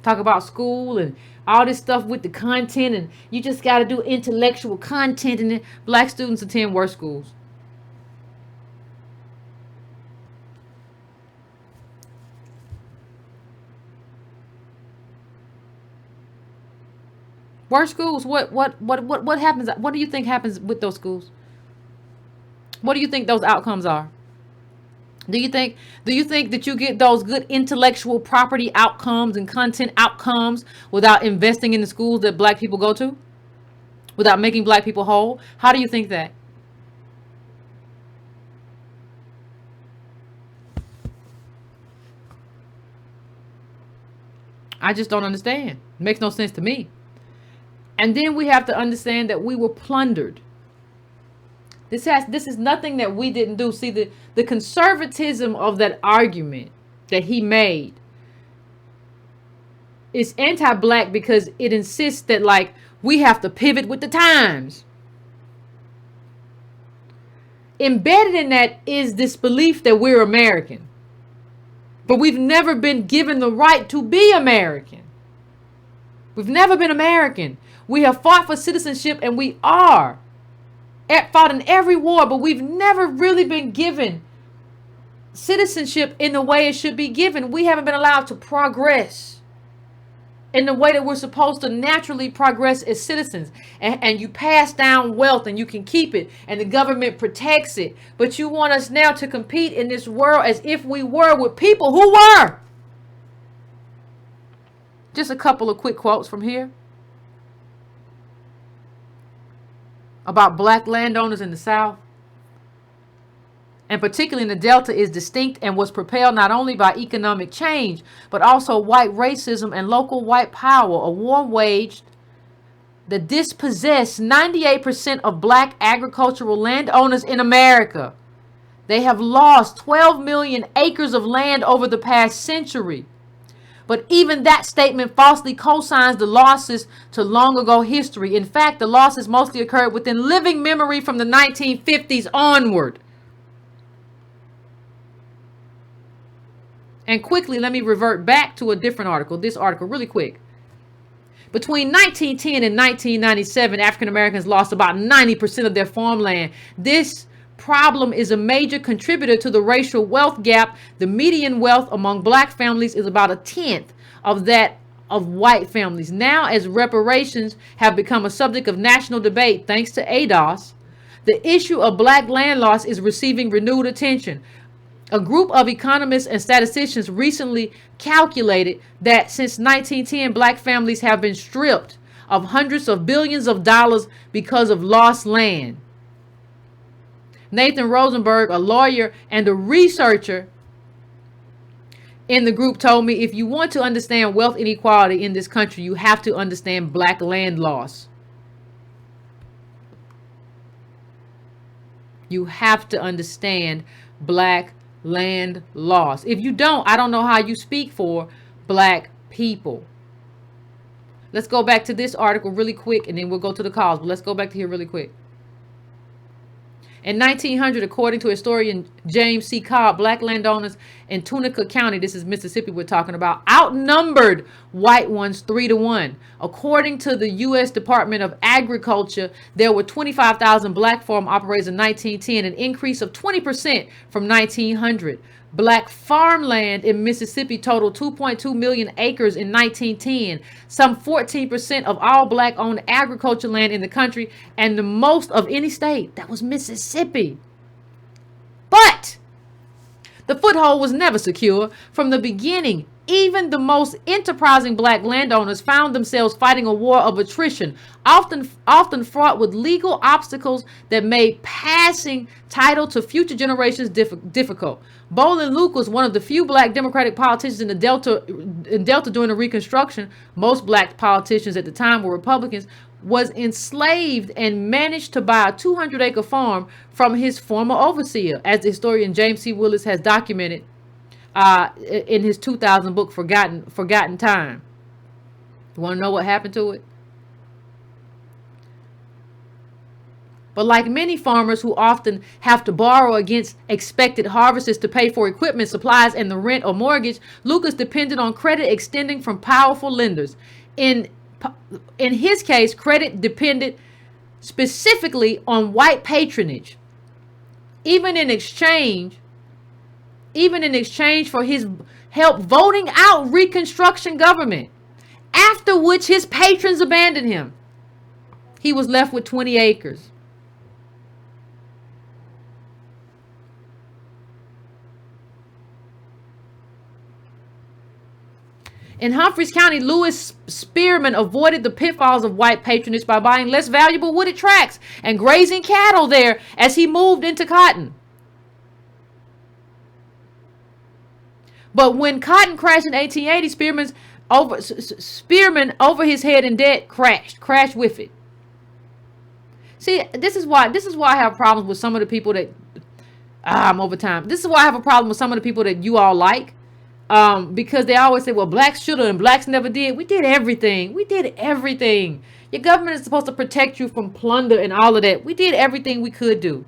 Talk about school and all this stuff with the content, and you just got to do intellectual content, and then black students attend worse schools. Worse schools. What happens? What do you think happens with those schools? What do you think those outcomes are? Do you think that you get those good intellectual property outcomes and content outcomes without investing in the schools that black people go to? Without making black people whole? How do you think that? I just don't understand. It makes no sense to me. And then we have to understand that we were plundered. This is nothing that we didn't do. See, the conservatism of that argument that he made is anti-black because it insists that, like, we have to pivot with the times. Embedded in that is this belief that we're American. But we've never been given the right to be American. We've never been American. We have fought for citizenship, and we are. Fought in every war, but we've never really been given citizenship in the way it should be given. We haven't been allowed to progress in the way that we're supposed to naturally progress as citizens. And you pass down wealth and you can keep it and the government protects it. But you want us now to compete in this world as if we were with people who were. Just a couple of quick quotes from here about black landowners in the South, and particularly in the Delta, is distinct and was propelled not only by economic change, but also white racism and local white power, a war waged that dispossessed 98% of black agricultural landowners in America. They have lost 12 million acres of land over the past century. But even that statement falsely cosigns the losses to long ago history. In fact, the losses mostly occurred within living memory from the 1950s onward. And quickly, let me revert back to a different article. This article, really quick. Between 1910 and 1997, African Americans lost about 90% of their farmland. This problem is a major contributor to the racial wealth gap. The median wealth among black families is about a tenth of that of white families. Now, as reparations have become a subject of national debate thanks to ADOS, the issue of black land loss is receiving renewed attention. A group of economists and statisticians recently calculated that since 1910, black families have been stripped of hundreds of billions of dollars because of lost land. Nathan Rosenberg, a lawyer and a researcher in the group, told me, if you want to understand wealth inequality in this country, you have to understand black land loss. You have to understand black land loss. If you don't, I don't know how you speak for black people. Let's go back to this article really quick, and then we'll go to the cause. But let's go back to here really quick. In 1900, according to historian James C. Cobb, black landowners in Tunica County, this is Mississippi we're talking about, outnumbered white ones 3-1. According to the U.S. Department of Agriculture, there were 25,000 black farm operators in 1910, an increase of 20% from 1900. Black farmland in Mississippi totaled 2.2 million acres in 1910, some 14% of all black-owned agriculture land in the country, and the most of any state. That was Mississippi. But the foothold was never secure. From the beginning, even the most enterprising black landowners found themselves fighting a war of attrition, often fraught with legal obstacles that made passing title to future generations difficult. Bolin Luke was one of the few black Democratic politicians in the Delta during the Reconstruction. Most black politicians at the time were Republicans. Was enslaved and managed to buy a 200-acre farm from his former overseer, as the historian James C. Willis has documented in his 2000 book, Forgotten Time. You want to know what happened to it? But like many farmers who often have to borrow against expected harvests to pay for equipment, supplies, and the rent or mortgage, Lucas depended on credit extending from powerful lenders. In his case, credit depended specifically on white patronage. Even in exchange for his help voting out Reconstruction government, after which his patrons abandoned him. He was left with 20 acres. In Humphreys County, Louis Spearman avoided the pitfalls of white patronage by buying less valuable wooded tracts and grazing cattle there as he moved into cotton. But when cotton crashed in 1880, Spearman over his head in debt crashed with it. See, this is why I have problems with some of the people that I'm over time. This is why I have a problem with some of the people that you all like. Because they always say, well, blacks should have and blacks never did. We did everything. We did everything. Your government is supposed to protect you from plunder and all of that. We did everything we could do.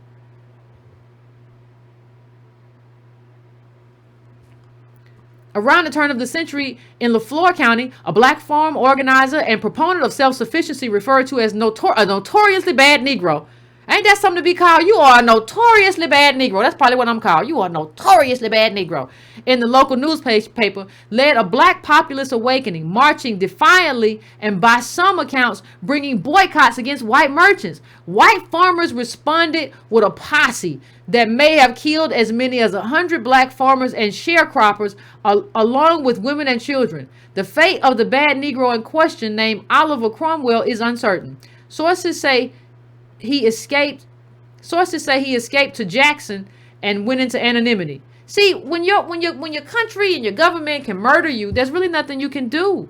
Around the turn of the century in Leflore County, a black farm organizer and proponent of self-sufficiency referred to as a notoriously bad Negro. Ain't that something to be called? You are a notoriously bad Negro. That's probably what I'm called. You are a notoriously bad Negro. In the local newspaper, led a black populist awakening, marching defiantly and by some accounts, bringing boycotts against white merchants. White farmers responded with a posse that may have killed as many as 100 black farmers and sharecroppers, along with women and children. The fate of the bad Negro in question, named Oliver Cromwell, is uncertain. Sources say he escaped to Jackson and went into anonymity. See, when your country and your government can murder you, there's really nothing you can do.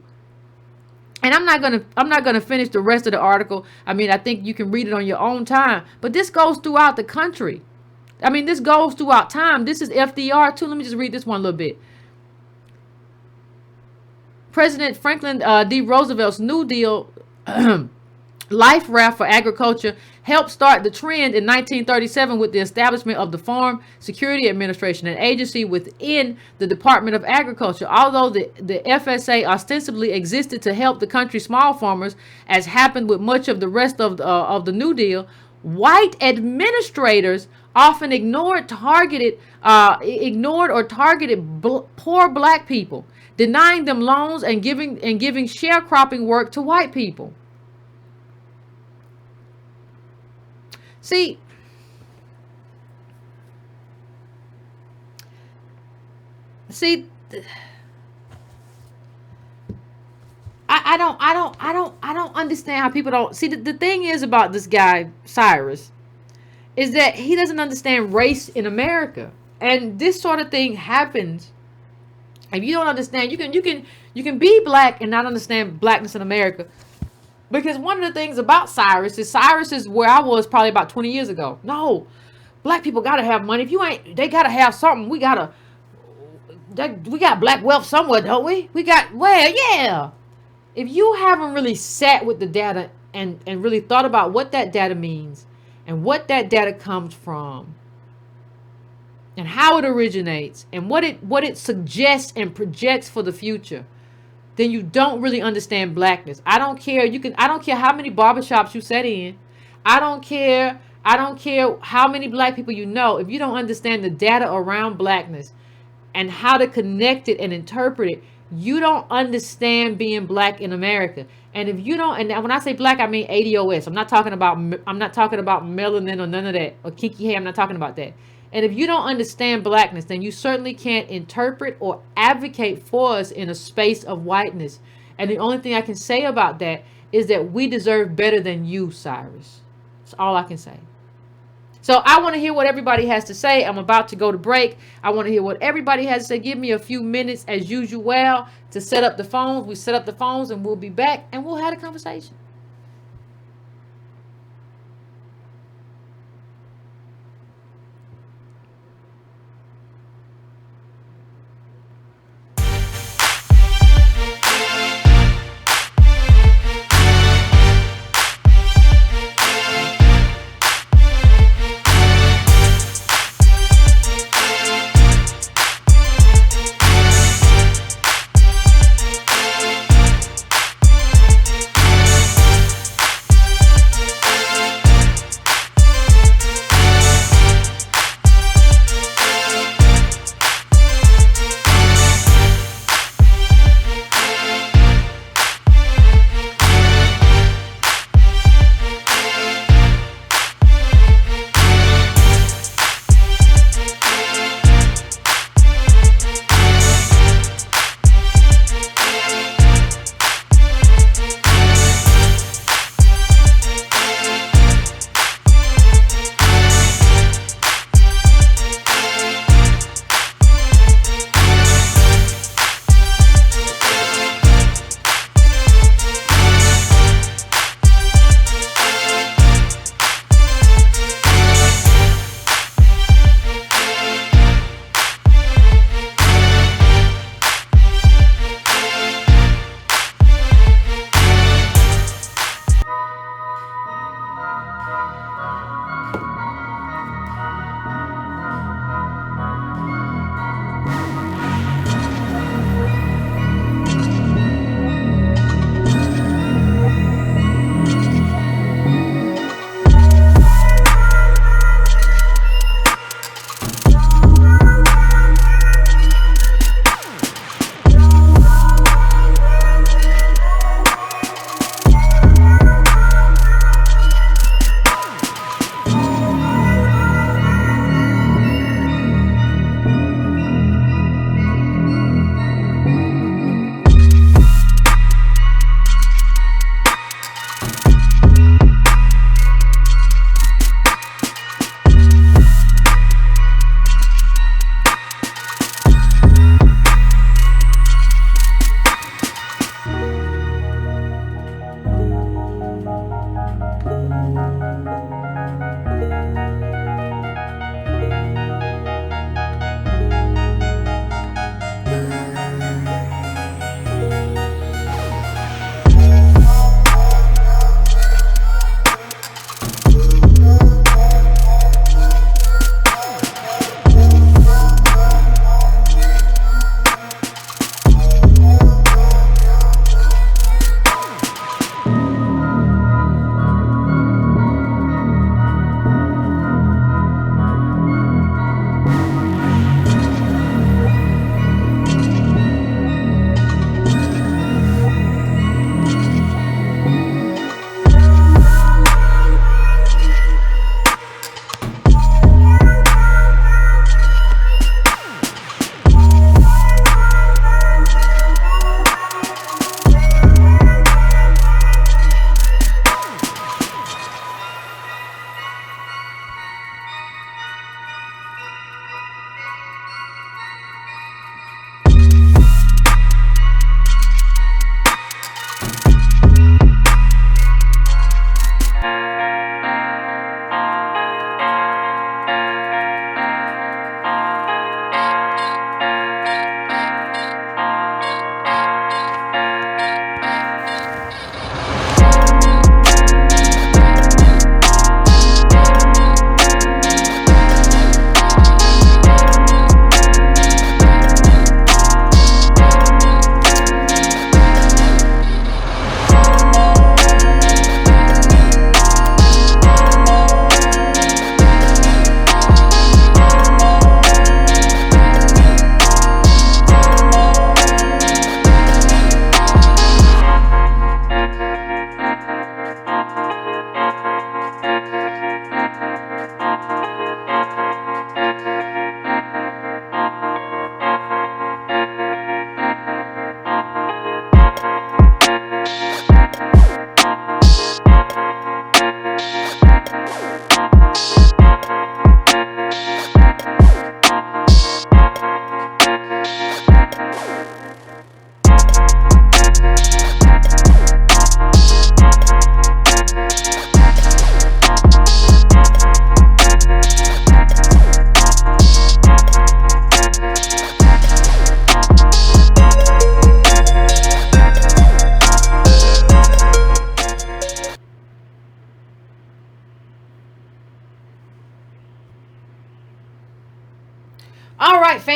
And I'm not gonna finish the rest of the article. I mean, I think you can read it on your own time. But this goes throughout the country. I mean, this goes throughout time. This is FDR too. Let me just read this one a little bit. President Franklin D. Roosevelt's New Deal life raft for agriculture helped start the trend in 1937 with the establishment of the Farm Security Administration, an agency within the Department of Agriculture. Although the FSA ostensibly existed to help the country's small farmers, as happened with much of the rest of the New Deal, white administrators often ignored or targeted poor black people, denying them loans and giving sharecropping work to white people. See, I don't understand how people don't see. The thing is about this guy Cyrus is that he doesn't understand race in America, and this sort of thing happens. If you don't understand, you can be black and not understand blackness in America. Because one of the things about Cyrus is where I was probably about 20 years ago. No, black people got to have money. If you ain't, they got to have something. We got black wealth somewhere, don't we? Yeah. If you haven't really sat with the data and really thought about what that data means and what that data comes from and how it originates and what it suggests and projects for the future, then you don't really understand blackness. I don't care how many barbershops you sat in. I don't care how many black people you know. If you don't understand the data around blackness and how to connect it and interpret it, you don't understand being black in America. And if you don't, and when I say black, I mean ADOS. I'm not talking about melanin or none of that, or kinky hair. I'm not talking about that. And if you don't understand blackness, then you certainly can't interpret or advocate for us in a space of whiteness. And the only thing I can say about that is that we deserve better than you, Cyrus. That's all I can say. So I want to hear what everybody has to say. I'm about to go to break. I want to hear what everybody has to say. Give me a few minutes as usual to set up the phones. We set up the phones and we'll be back and we'll have a conversation.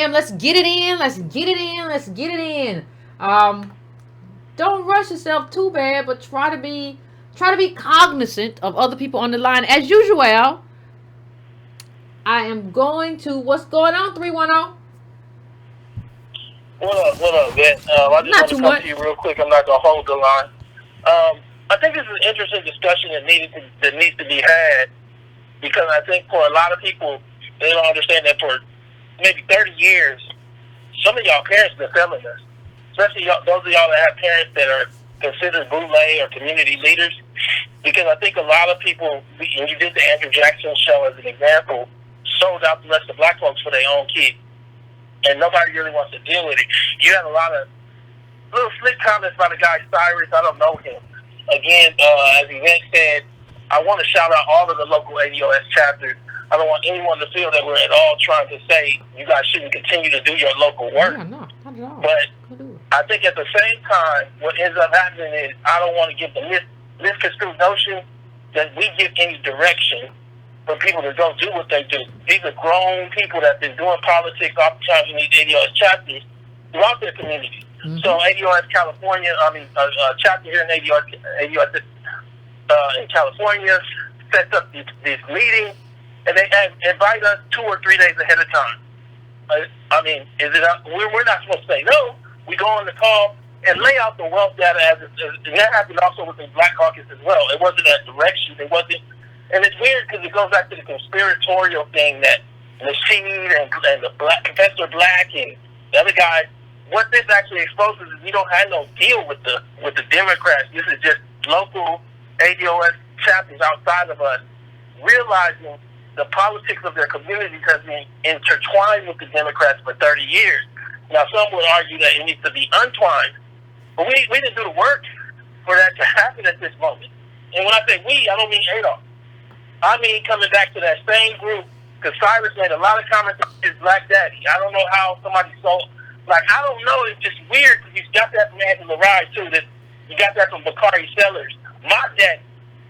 fam. Let's get it in. Let's get it in. Let's get it in. Don't rush yourself too bad, but try to be cognizant of other people on the line. As usual, I am going to, what's going on, 310? What up, Yvette? I just want to come to you real quick. I'm not going to hold the line. I think this is an interesting discussion that needs to be had, because I think for a lot of people, they don't understand that for maybe 30 years, some of y'all parents have been failing us. Especially those of y'all that have parents that are considered bootleg or community leaders. Because I think a lot of people, and you did the Andrew Jackson show as an example, sold out the rest of black folks for their own kids. And nobody really wants to deal with it. You had a lot of little slick comments by the guy Cyrus. I don't know him. Again, as Yvette said, I want to shout out all of the local ADOS chapters. I don't want anyone to feel that we're at all trying to say you guys shouldn't continue to do your local work. Yeah, no, not at all. But I think at the same time, what ends up happening is I don't want to give the misconstrued notion that we give any direction for people to go do what they do. These are grown people that have been doing politics oftentimes in these ADOS chapters throughout their communities. Mm-hmm. So ADOS California, chapter here in ADOS in California sets up this meeting, and they invite us 2 or 3 days ahead of time. We're not supposed to say no. We go on the call and lay out the wealth data and that happened also with the Black Caucus as well. It wasn't that direction. It wasn't, and it's weird because it goes back to the conspiratorial thing that Nasheed and the Professor Black and the other guy. What this actually exposes is we don't have no deal with the Democrats. This is just local ADOS chapters outside of us realizing the politics of their communities has been intertwined with the Democrats for 30 years. Now, some would argue that it needs to be untwined, but we didn't do the work for that to happen at this moment. And when I say we, I don't mean Adolf. I mean coming back to that same group, because Cyrus made a lot of comments on his black daddy. I don't know how somebody sold. I don't know. It's just weird because you got that from Angela Rye, too. That you got that from Bakari Sellers. My dad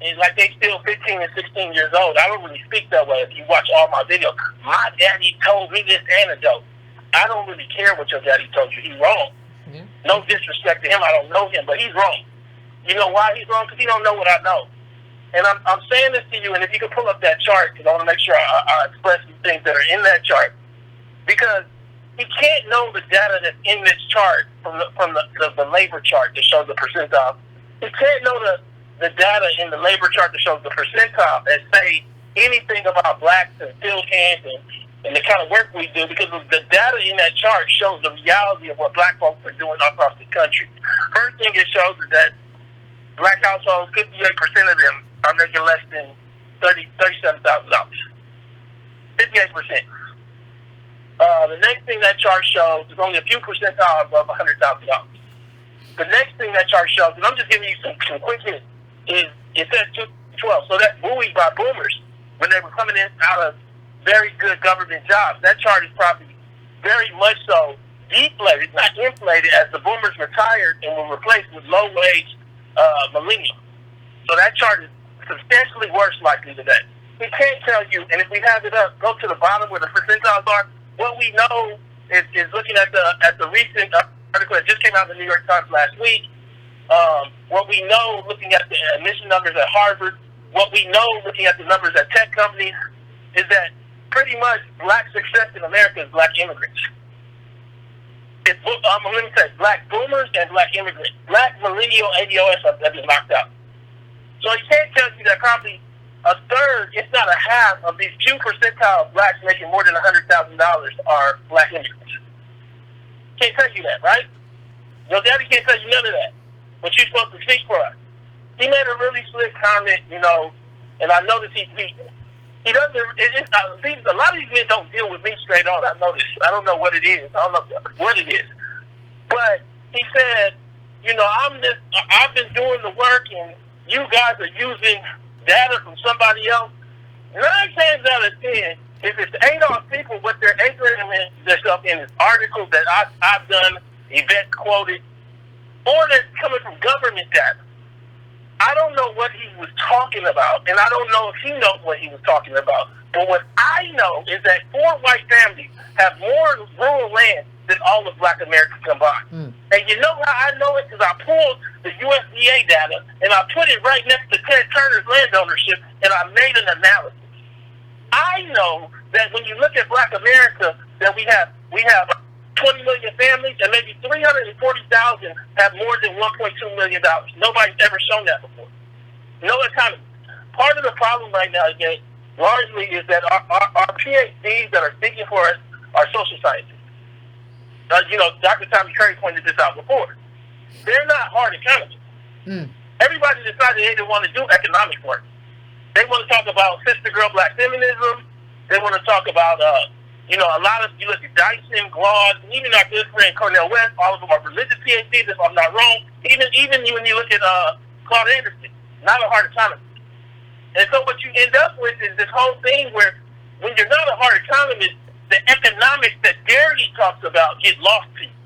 is they still 15 and 16 years old. I don't really speak that way if you watch all my videos. My daddy told me this anecdote. I don't really care what your daddy told you. He's wrong. Yeah. No disrespect to him. I don't know him, but he's wrong. You know why he's wrong? Because he don't know what I know. And I'm saying this to you, and if you can pull up that chart, because I want to make sure I express some things that are in that chart. Because he can't know the data that's in this chart from the labor chart that shows the percentile. He can't know the data in the labor chart that shows the percentile and say anything about blacks and field hands and the kind of work we do, because the data in that chart shows the reality of what black folks are doing across the country. First thing it shows is that black households, 58% of them are making less than $37,000. 58%. The next thing that chart shows is only a few percentile above $100,000. The next thing that chart shows, and I'm just giving you some quick hits, is it says 2012. So that's buoyed by boomers when they were coming in out of very good government jobs. That chart is probably very much so deflated, not inflated, as the boomers retired and were replaced with low-wage millennials. So that chart is substantially worse likely today. We can't tell you, and if we have it up, go to the bottom where the percentiles are. What we know is looking at the recent article that just came out in the New York Times last week. What we know looking at the admission numbers at Harvard, what we know looking at the numbers at tech companies, is that pretty much black success in America is black immigrants. Let me say, black boomers and black immigrants. Black millennial ADOS have been knocked out. So you can't tell you that probably a third, if not a half, of these few percentile of blacks making more than $100,000 are black immigrants. Can't tell you that, right? Your daddy can't tell you none of that. But you're supposed to speak for us. He made a really slick comment, and I noticed he doesn't. A lot of these men don't deal with me straight on. I noticed. I don't know what it is. I don't know what it is. But he said, I've been doing the work, and you guys are using data from somebody else. 9 times out of 10, if it's Adolf people, what they're anchoring themselves in is articles that I've done, Yvette quoted, or that's coming from government data. I don't know what he was talking about, and I don't know if he knows what he was talking about. But what I know is that 4 white families have more rural land than all of Black America combined. And you know how I know it? Because I pulled the USDA data, and I put it right next to Ted Turner's land ownership, and I made an analysis. I know that when you look at Black America, that we have 20 million families, and maybe 340,000 have more than $1.2 million. Nobody's ever shown that before. No economy. Part of the problem right now, again, largely is that our PhDs that are speaking for us are social scientists. Dr. Tommy Curry pointed this out before. They're not hard economists. Everybody decided they didn't want to do economic work. They want to talk about sister girl black feminism. They want to talk about, a lot of U.S. Dyson, Glaude, even our good friend Cornel West, all of them are religious PhDs, if I'm not wrong. Even when you look at Claude Anderson, not a hard economist. And so what you end up with is this whole thing where when you're not a hard economist, the economics that Garrett talks about get lost to you.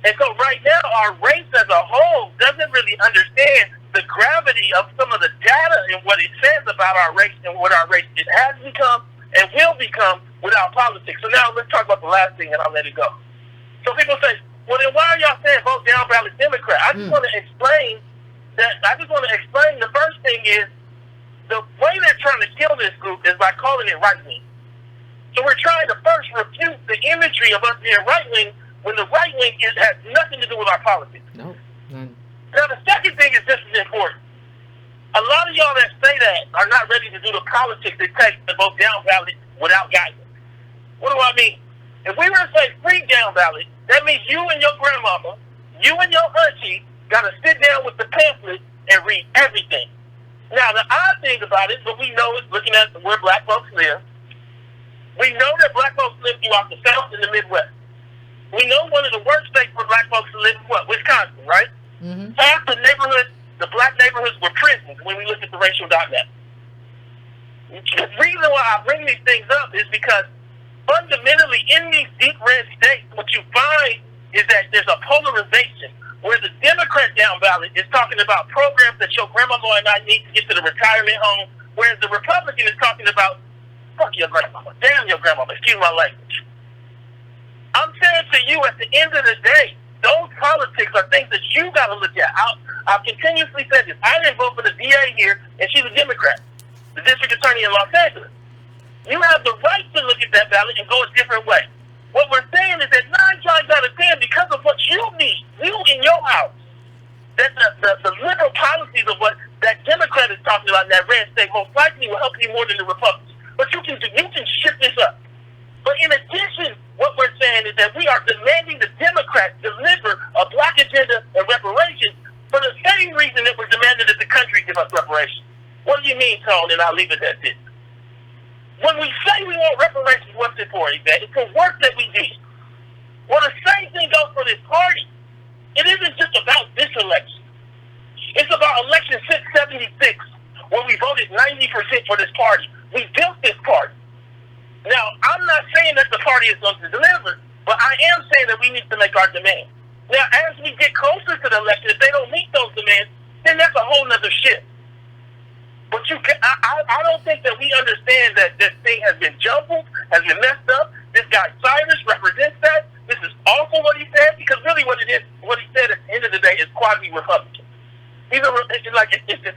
And so right now, our race as a whole doesn't really understand the gravity of some of the data and what it says about our race and what our race it has become and will become without politics. So now let's talk about the last thing and I'll let it go. So people say, well, then why are y'all saying vote down ballot Democrat? I just want to explain the first thing is the way they're trying to kill this group is by calling it right wing. So we're trying to first refute the imagery of us being right wing when the right wing has nothing to do with our politics. No, none. Now the second thing is this is important. A lot of y'all that say that are not ready to do the politics it takes to vote down ballot without guidance. What do I mean? If we were to say free down ballot, that means you and your grandmama, you and your auntie got to sit down with the pamphlet and read everything. Now, the odd thing about it, but we know it looking at where black folks live, we know that black folks live throughout the South and the Midwest. We know one of the worst states for black folks to live is what? Wisconsin, right? Half the neighborhoods, the black neighborhoods were prisons when we look at the racial.net. The reason why I bring these things up is because fundamentally in these deep red states, what you find is that there's a polarization where the Democrat down ballot is talking about programs that your grandmama and I need to get to the retirement home, whereas the Republican is talking about, fuck your grandmama, damn your grandmama, excuse my language. I'm saying to you, at the end of the day, those politics are things that you got to look at. I've continuously said this. I didn't vote for the DA here, and she's a Democrat, the district attorney in Los Angeles. You have the right to look at that ballot and go a different way. What we're saying is that 9 times out of 10, because of what you need, you in your house, that the liberal policies of what that Democrat is talking about in that red state most likely will help you more than the Republicans. But you can shift this up. But in addition, what we're saying is that we are demanding the Democrats deliver a black agenda and reparations for the same reason that we're demanding that the country give us reparations. What do you mean, Tone? And I'll leave it at this. When we say we want reparations, what's it for, Yvette? It's for work that we did. Well, the same thing goes for this party. It isn't just about this election. It's about election 676, where we voted 90% for this party. We built this party. Now, I'm not saying that the party is going to deliver, but I am saying that we need to make our demands. Now, as we get closer to the election, if they don't meet those demands, then that's a whole nother shift. But I don't think that we understand that this thing has been jumbled, has been messed up. This guy Cyrus represents that. This is awful what he said, because really what it is, what he said at the end of the day is quasi-Republican. It's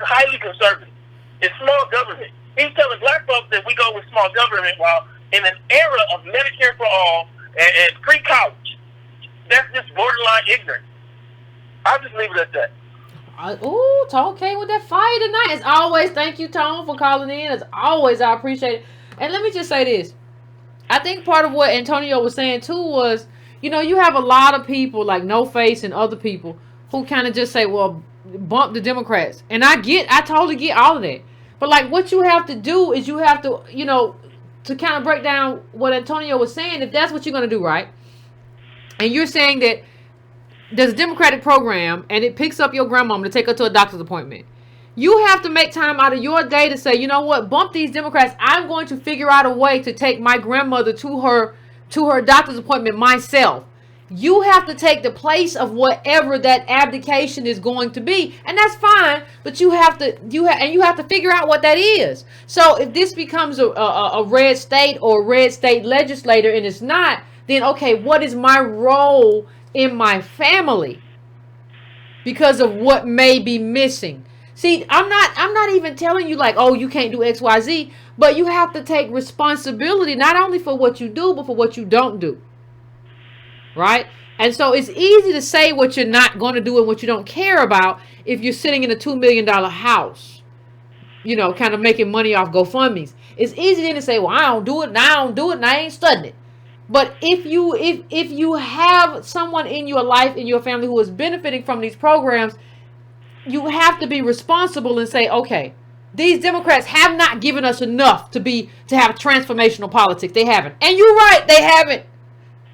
highly conservative. It's small government. He's telling black folks that we go with small government while in an era of Medicare for all and free college. That's just borderline ignorance. I'll just leave it at that. Tone came with that fire tonight. As always, thank you, Tone, for calling in. As always, I appreciate it. And let me just say this. I think part of what Antonio was saying, too, was, you have a lot of people like No Face and other people who kind of just say, well, bump the Democrats. And I totally get all of that. But, like, what you have to do is you have to, to kind of break down what Antonio was saying, if that's what you're going to do, right? And you're saying that there's a Democratic program and it picks up your grandmama to take her to a doctor's appointment. You have to make time out of your day to say, you know what, bump these Democrats. I'm going to figure out a way to take my grandmother to her doctor's appointment myself. You have to take the place of whatever that abdication is going to be, and that's fine. But you have to figure out what that is. So if this becomes a red state or a red state legislator, and it's not, then okay, what is my role in my family because of what may be missing? See, I'm not even telling you like, oh, you can't do XYZ, but you have to take responsibility not only for what you do, but for what you don't do. Right? And so it's easy to say what you're not going to do and what you don't care about if you're sitting in a $2 million house, kind of making money off GoFundMe's. It's easy then to say, well, I don't do it, and I don't do it, and I ain't studying it. But if you have someone in your life, in your family who is benefiting from these programs, you have to be responsible and say, okay, these Democrats have not given us enough to have transformational politics. They haven't. And you're right, they haven't.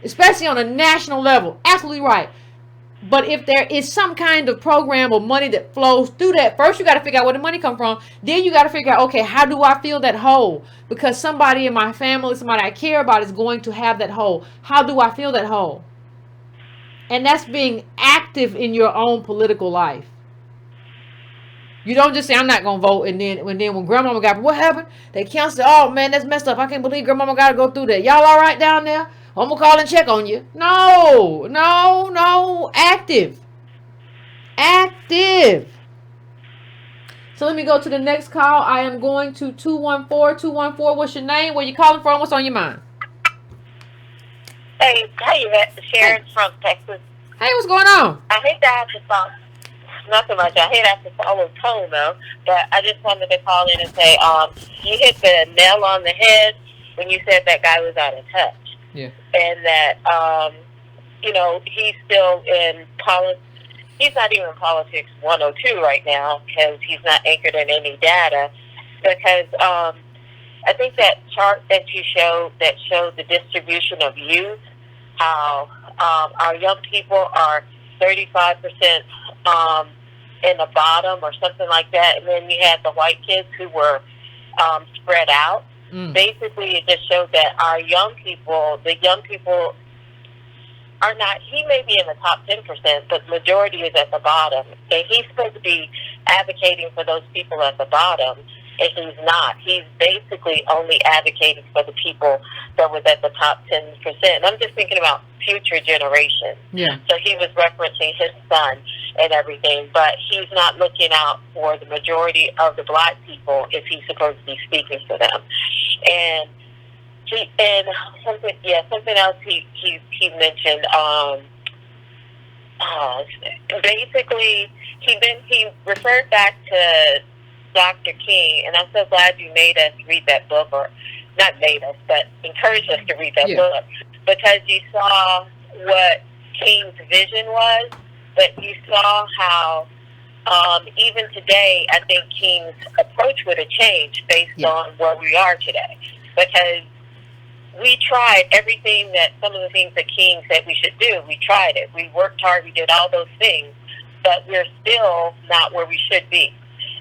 Especially on a national level. Absolutely right. But if there is some kind of program or money that flows through that, first you got to figure out where the money comes from. Then you got to figure out, okay, how do I fill that hole? Because somebody in my family, somebody I care about is going to have that hole. How do I fill that hole? And that's being active in your own political life. You don't just say, I'm not going to vote, and then when grandmama got, what happened? They canceled. Oh, man, that's messed up. I can't believe grandmama got to go through that. Y'all all right down there? I'm going to call and check on you. No. Active. So let me go to the next call. I am going to 214. What's your name? Where you calling from? What's on your mind? Hey, Yvette, Sharon from Texas. Hey, what's going on? I hate to have to follow, nothing much. I hate to have to follow tone, though, but I just wanted to call in and say, you hit the nail on the head when you said that guy was out of touch. Yeah. And that, he's still in politics. He's not even in politics 102 right now because he's not anchored in any data. Because I think that chart that you showed that showed the distribution of youth, how our young people are 35% in the bottom or something like that, and then you had the white kids who were spread out. Basically, it just showed that the young people are not, he may be in the top 10%, but the majority is at the bottom. And he's supposed to be advocating for those people at the bottom, and he's not. He's basically only advocating for the people that was at the top 10%. And I'm just thinking about future generations. Yeah. So he was referencing his son and everything, but he's not looking out for the majority of the black people if he's supposed to be speaking for them. And something else he mentioned. Basically, he referred back to Dr. King, and I'm so glad you made us read that book, or not made us, but encouraged us to read that book, because you saw what King's vision was, but you saw how even today, I think King's approach would have changed based on where we are today, because we tried everything some of the things that King said we should do. We tried it. We worked hard. We did all those things, but we're still not where we should be.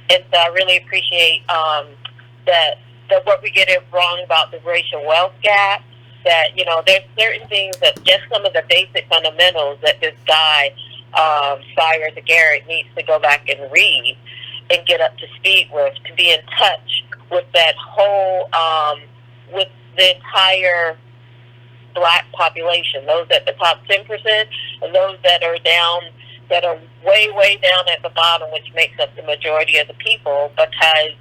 And so I really appreciate that what we get it wrong about the racial wealth gap, that, there's certain things that just some of the basic fundamentals that this guy, Cyrus Garrett, needs to go back and read and get up to speed with, to be in touch with that whole, with the entire black population, those at the top 10% and those that are down, that are way, way down at the bottom, which makes up the majority of the people, because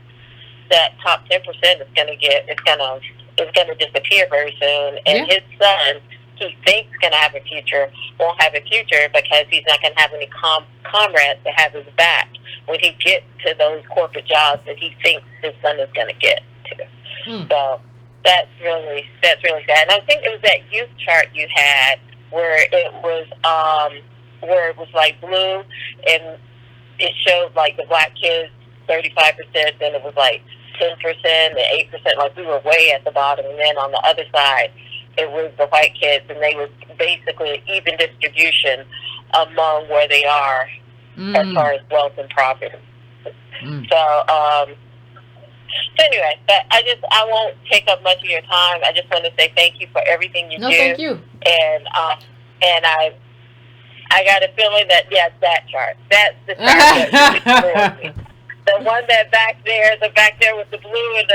that top 10% is going to disappear very soon. And his son, he thinks going to have a future, won't have a future because he's not going to have any comrades to have his back when he gets to those corporate jobs that he thinks his son is going to get to. So that's really sad. And I think it was that youth chart you had where it was like blue, and it showed like the black kids 35%, then it was like 10% and 8%, like we were way at the bottom, and then on the other side it was the white kids, and they were basically an even distribution among where they are as far as wealth and property. So anyway, but I won't take up much of your time. I just want to say thank you for everything you do. Thank you. and I got a feeling that that chart. That's the chart that floored me. The one that back there with the blue and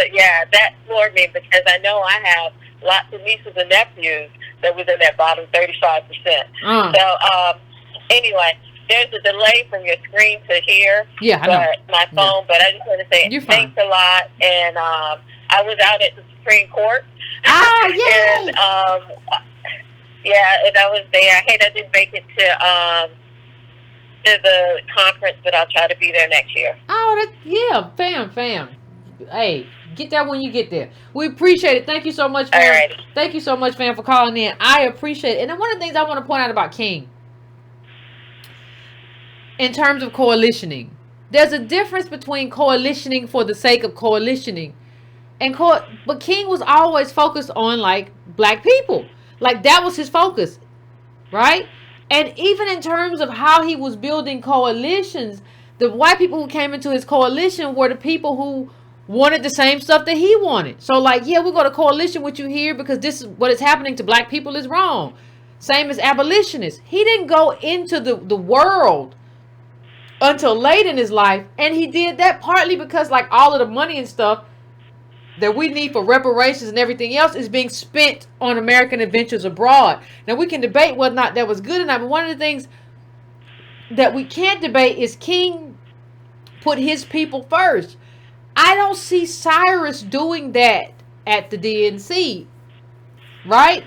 that floored me because I know I have lots of nieces and nephews that was in that bottom 35%. So anyway, there's a delay from your screen to here. Yeah, I know. My phone, but I just want to say thanks a lot. And I was out at the Supreme Court. Ah, yay! And and I was there. I hate I didn't make it to the conference, but I'll try to be there next year. Oh, fam. Hey, get there when you get there. We appreciate it. Thank you so much, fam. Thank you so much, fam, for calling in. I appreciate it. And then one of the things I want to point out about King, in terms of coalitioning, there's a difference between coalitioning for the sake of coalitioning but King was always focused on like black people. Like that was his focus, right? And even in terms of how he was building coalitions, the white people who came into his coalition were the people who wanted the same stuff that he wanted. So like, we're going to coalition with you here because this is what is happening to black people is wrong. Same as abolitionists. He didn't go into the world until late in his life. And he did that partly because like all of the money and stuff that we need for reparations and everything else is being spent on American adventures abroad. Now, we can debate whether or not that was good or not, but one of the things that we can't debate is King put his people first. I don't see Cyrus doing that at the DNC, right?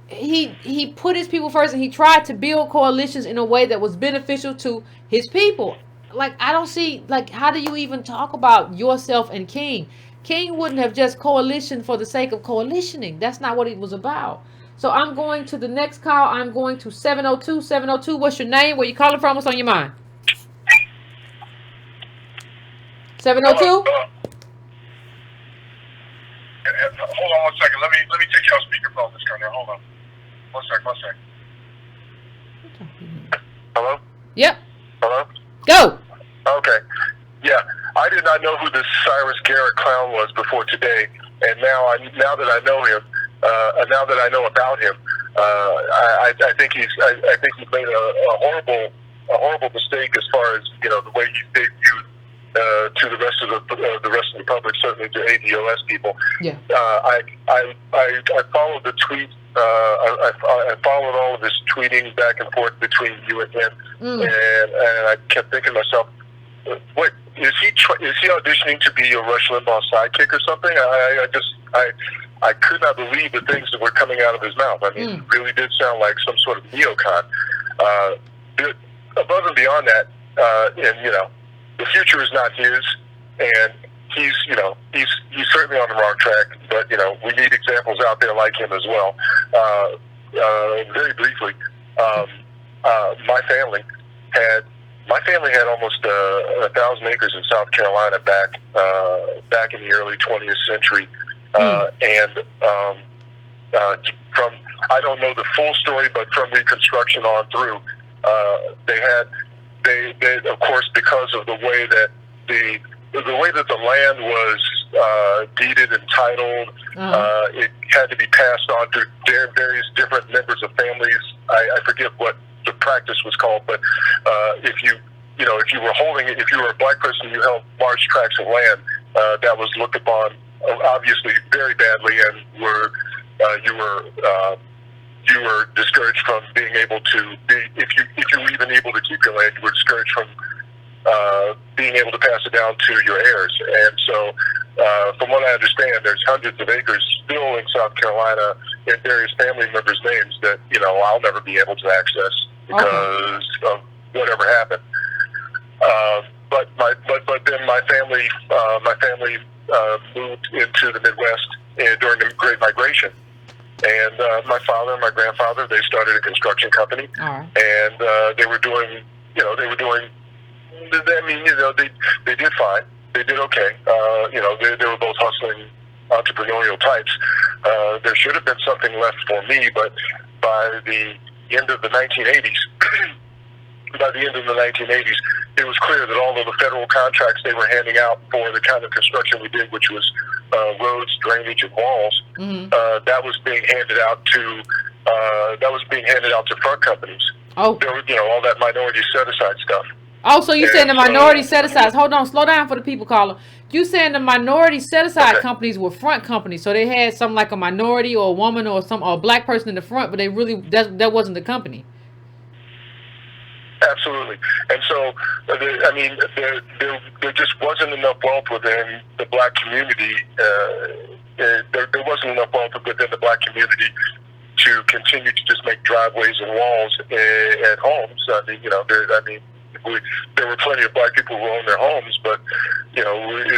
He put his people first, and he tried to build coalitions in a way that was beneficial to his people. Like, I don't see, like, how do you even talk about yourself and King? King wouldn't have just coalitioned for the sake of coalitioning. That's not what it was about. So I'm going to the next call. I'm going to 702. 702, what's your name? Where you calling from? What's on your mind? 702? Hold on 1 second. Let me take you off speakerphone, Miss Garner. Hold on. One sec. Hello? Yep. Hello? Go. Okay. Yeah. I did not know who this Cyrus Garrett clown was before today, and now that I know him, now that I know about him, I think he's made a horrible mistake as far as the way he's debuted to the rest of the public, certainly to ADOS people. Yeah. I followed the tweet. I followed all of his tweeting back and forth between you and him, and I kept thinking to myself, wait, is he auditioning to be a Rush Limbaugh sidekick or something? I could not believe the things that were coming out of his mouth. I mean, it really did sound like some sort of neocon. Above and beyond that, the future is not his, and he's certainly on the wrong track. But we need examples out there like him as well. Very briefly, my family had almost 1,000 acres in South Carolina back in the early 20th century, and from, I don't know the full story, but from Reconstruction on through, they of course, because of the way that the land was deeded and titled, it had to be passed on to various different members of families. I forget what the practice was called, but if you were a black person, you held large tracts of land, that was looked upon obviously very badly, and you were discouraged from being able to be, if you were even able to keep your land, you were discouraged from being able to pass it down to your heirs. And so, from what I understand, there's hundreds of acres still in South Carolina in various family members' names that I'll never be able to access because of whatever happened. But then my family moved into the Midwest during the Great Migration, and my father and my grandfather, they started a construction company, and they were doing. They did fine. They did okay. They were both hustling entrepreneurial types. There should have been something left for me, but by the end of the 1980s, it was clear that all of the federal contracts they were handing out for the kind of construction we did, which was roads, drainage, and walls, that was being handed out to that was being handed out to front companies. Oh. There were, all that minority set-aside stuff. Oh, so you saying the And so- minority set-asides. Hold on, slow down for the people, caller. You saying the minority set-aside Okay. companies were front companies, so they had something like a minority or a woman or a black person in the front, but they really, that wasn't the company. Absolutely. And so, there just wasn't enough wealth within the black community. There wasn't enough wealth within the black community to continue to just make driveways and walls at homes. There were plenty of black people who owned their homes, but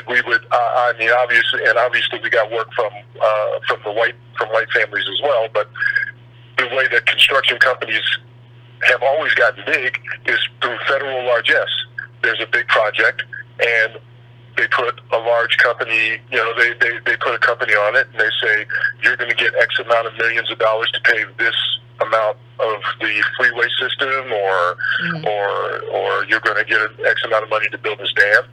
we would. Obviously, we got work from white families as well. But the way that construction companies have always gotten big is through federal largesse. There's a big project, and they put a large company, they put a company on it, and they say, you're going to get X amount of millions of dollars to pave this amount of the freeway system, or you're going to get X amount of money to build this dam.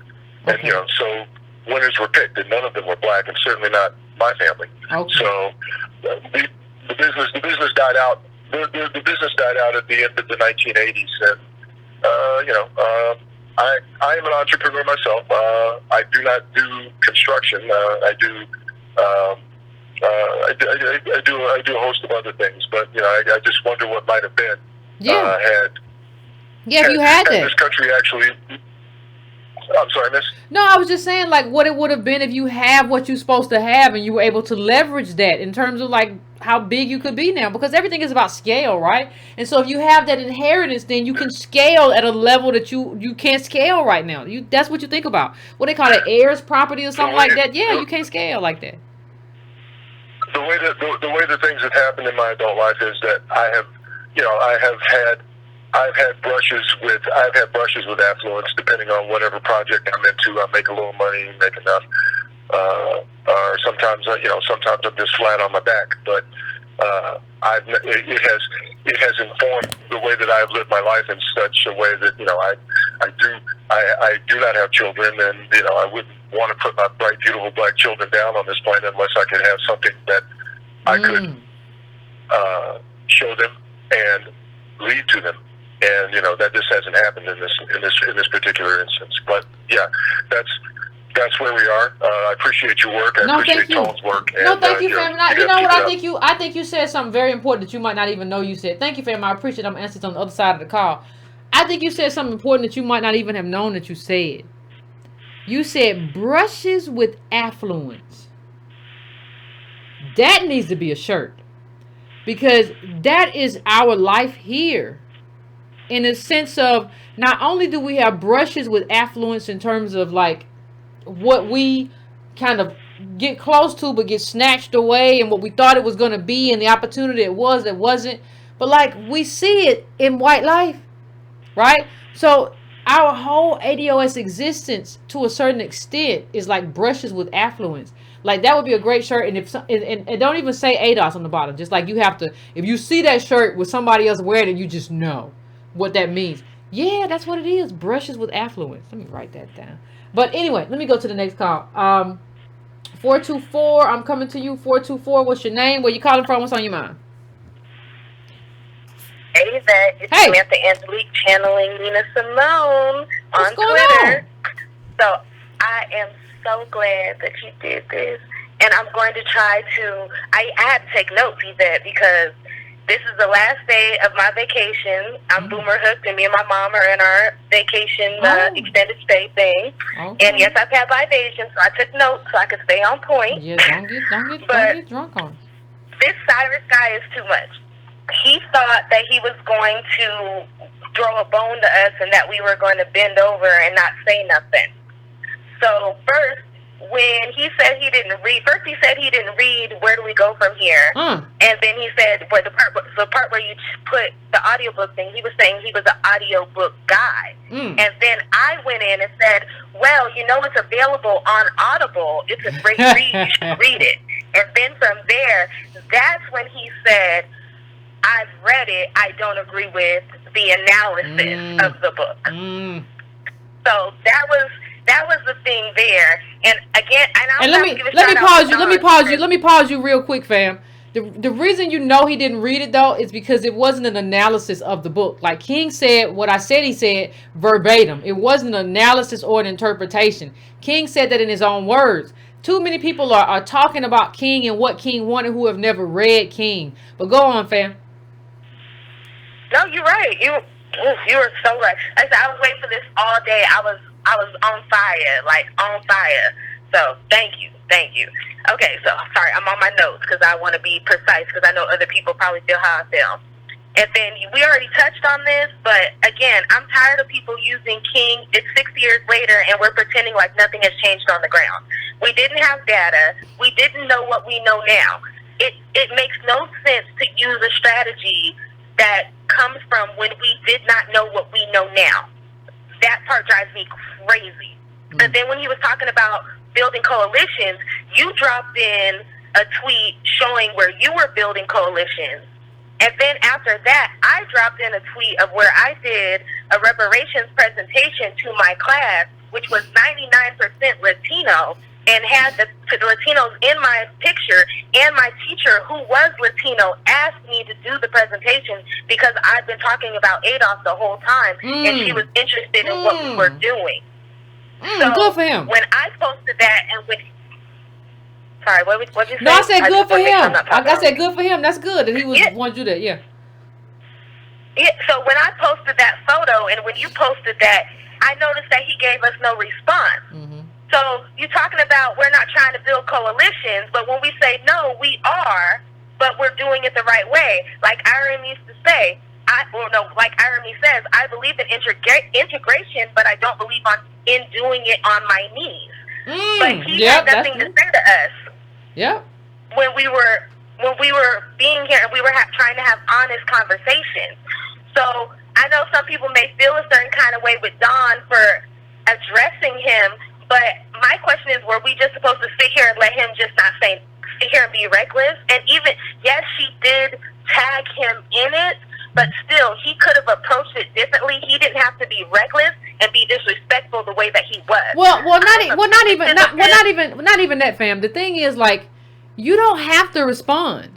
Okay. And, so winners were picked, and none of them were black, and certainly not my family. Okay. So the business died out. The business died out at the end of the 1980s, and I am an entrepreneur myself. I do not do construction. I do a host of other things, but I just wonder what might have been. Yeah. If you had that. This country actually. I'm sorry, miss. No, I was just saying, like, what it would have been if you have what you're supposed to have and you were able to leverage that in terms of, like, how big you could be now. Because everything is about scale, right? And so if you have that inheritance, then you can scale at a level that you can't scale right now. That's what you think about. What they call it, heirs property or something like that. Yeah, you can't scale like that. The way that things have happened in my adult life is that I've had brushes with affluence, depending on whatever project I'm into. I make a little money, make enough, or sometimes I'm just flat on my back. But it has informed the way that I've lived my life in such a way that I do not have children, and I wouldn't want to put my bright, beautiful black children down on this planet unless I could have something that I could show them and lead to them. And that just hasn't happened in this particular instance. But yeah, that's where we are. I appreciate your work. I appreciate Tone's work. No, thank you, fam. You know what? I think you said something very important that you might not even know you said. Thank you, fam. I appreciate I'm answering on the other side of the call. I think you said something important that you might not even have known that you said. You said brushes with affluence. That needs to be a shirt. Because that is our life here. In a sense of, not only do we have brushes with affluence in terms of like what we kind of get close to but get snatched away, and what we thought it was going to be, and the opportunity it wasn't, but like we see it in white life, right? So our whole ADOS existence to a certain extent is like brushes with affluence. Like that would be a great shirt, and and don't even say ADOS on the bottom. Just like you have to, if you see that shirt with somebody else wearing it, you just know what that means. Yeah, that's what it is. Brushes with affluence. Let me write that down. But anyway, let me go to the next call. 424, I'm coming to you. 424, what's your name? Where you calling from? What's on your mind? Hey, Yvette. It's Samantha Angelique channeling Nina Simone on Twitter. So I am so glad that you did this. And I'm going to try to, I had to take notes, Yvette, because this is the last day of my vacation. I'm boomer hooked, and me and my mom are in our vacation extended stay thing. Okay. And yes, I've had libations, so I took notes so I could stay on point. Yeah, don't get drunk on it. This Cyrus guy is too much. He thought that he was going to throw a bone to us and that we were going to bend over and not say nothing. So first, when he said he didn't read, Where Do We Go From Here? And then he said, the part where you put the audiobook thing, he was saying he was an audiobook guy. And then I went in and said, well, it's available on Audible. It's a great read. You should read it. And then from there, that's when he said, I've read it. I don't agree with the analysis of the book. So that was the thing there. And again, let me pause you real quick, fam. The reason you know he didn't read it though is because it wasn't an analysis of the book. Like King said what I said he said verbatim. It wasn't an analysis or an interpretation. King said that in his own words. Too many people are talking about King and what King wanted who have never read King. But go on, fam. No, you're right. You were so right. I said I was waiting for this all day. I was on fire, like on fire. So thank you. Okay, so sorry, I'm on my notes because I want to be precise because I know other people probably feel how I feel. And then we already touched on this, but again, I'm tired of people using King. It's 6 years later, and we're pretending like nothing has changed on the ground. We didn't have data. We didn't know what we know now. It makes no sense to use a strategy that comes from when we did not know what we know now. That part drives me crazy. And then when he was talking about building coalitions, you dropped in a tweet showing where you were building coalitions. And then after that, I dropped in a tweet of where I did a reparations presentation to my class, which was 99% Latino, and had the Latinos in my picture, and my teacher, who was Latino, asked me to do the presentation because I've been talking about ADOS the whole time, and she was interested in what we were doing. So good for him. When I posted that, and when sorry, what did you say? No, I said good for him. I said good for him. That's good that he was wanted you to yeah. Yeah. So when I posted that photo, and when you posted that, I noticed that he gave us no response. Mm-hmm. So you're talking about we're not trying to build coalitions, but when we say no, we are, but we're doing it the right way. Like Irene used to say, like Irene says, I believe in integration, but I don't believe in doing it on my knees. But he had nothing to say to us. Yeah. When we were being here and we were trying to have honest conversations. So I know some people may feel a certain kind of way with Don for addressing him, but my question is, were we just supposed to sit here and let him just not sit here and be reckless? And even, yes, she did tag him in it, but still, he could have approached it differently. He didn't have to be reckless and be disrespectful the way that he was. Not even that, fam. The thing is, like, you don't have to respond.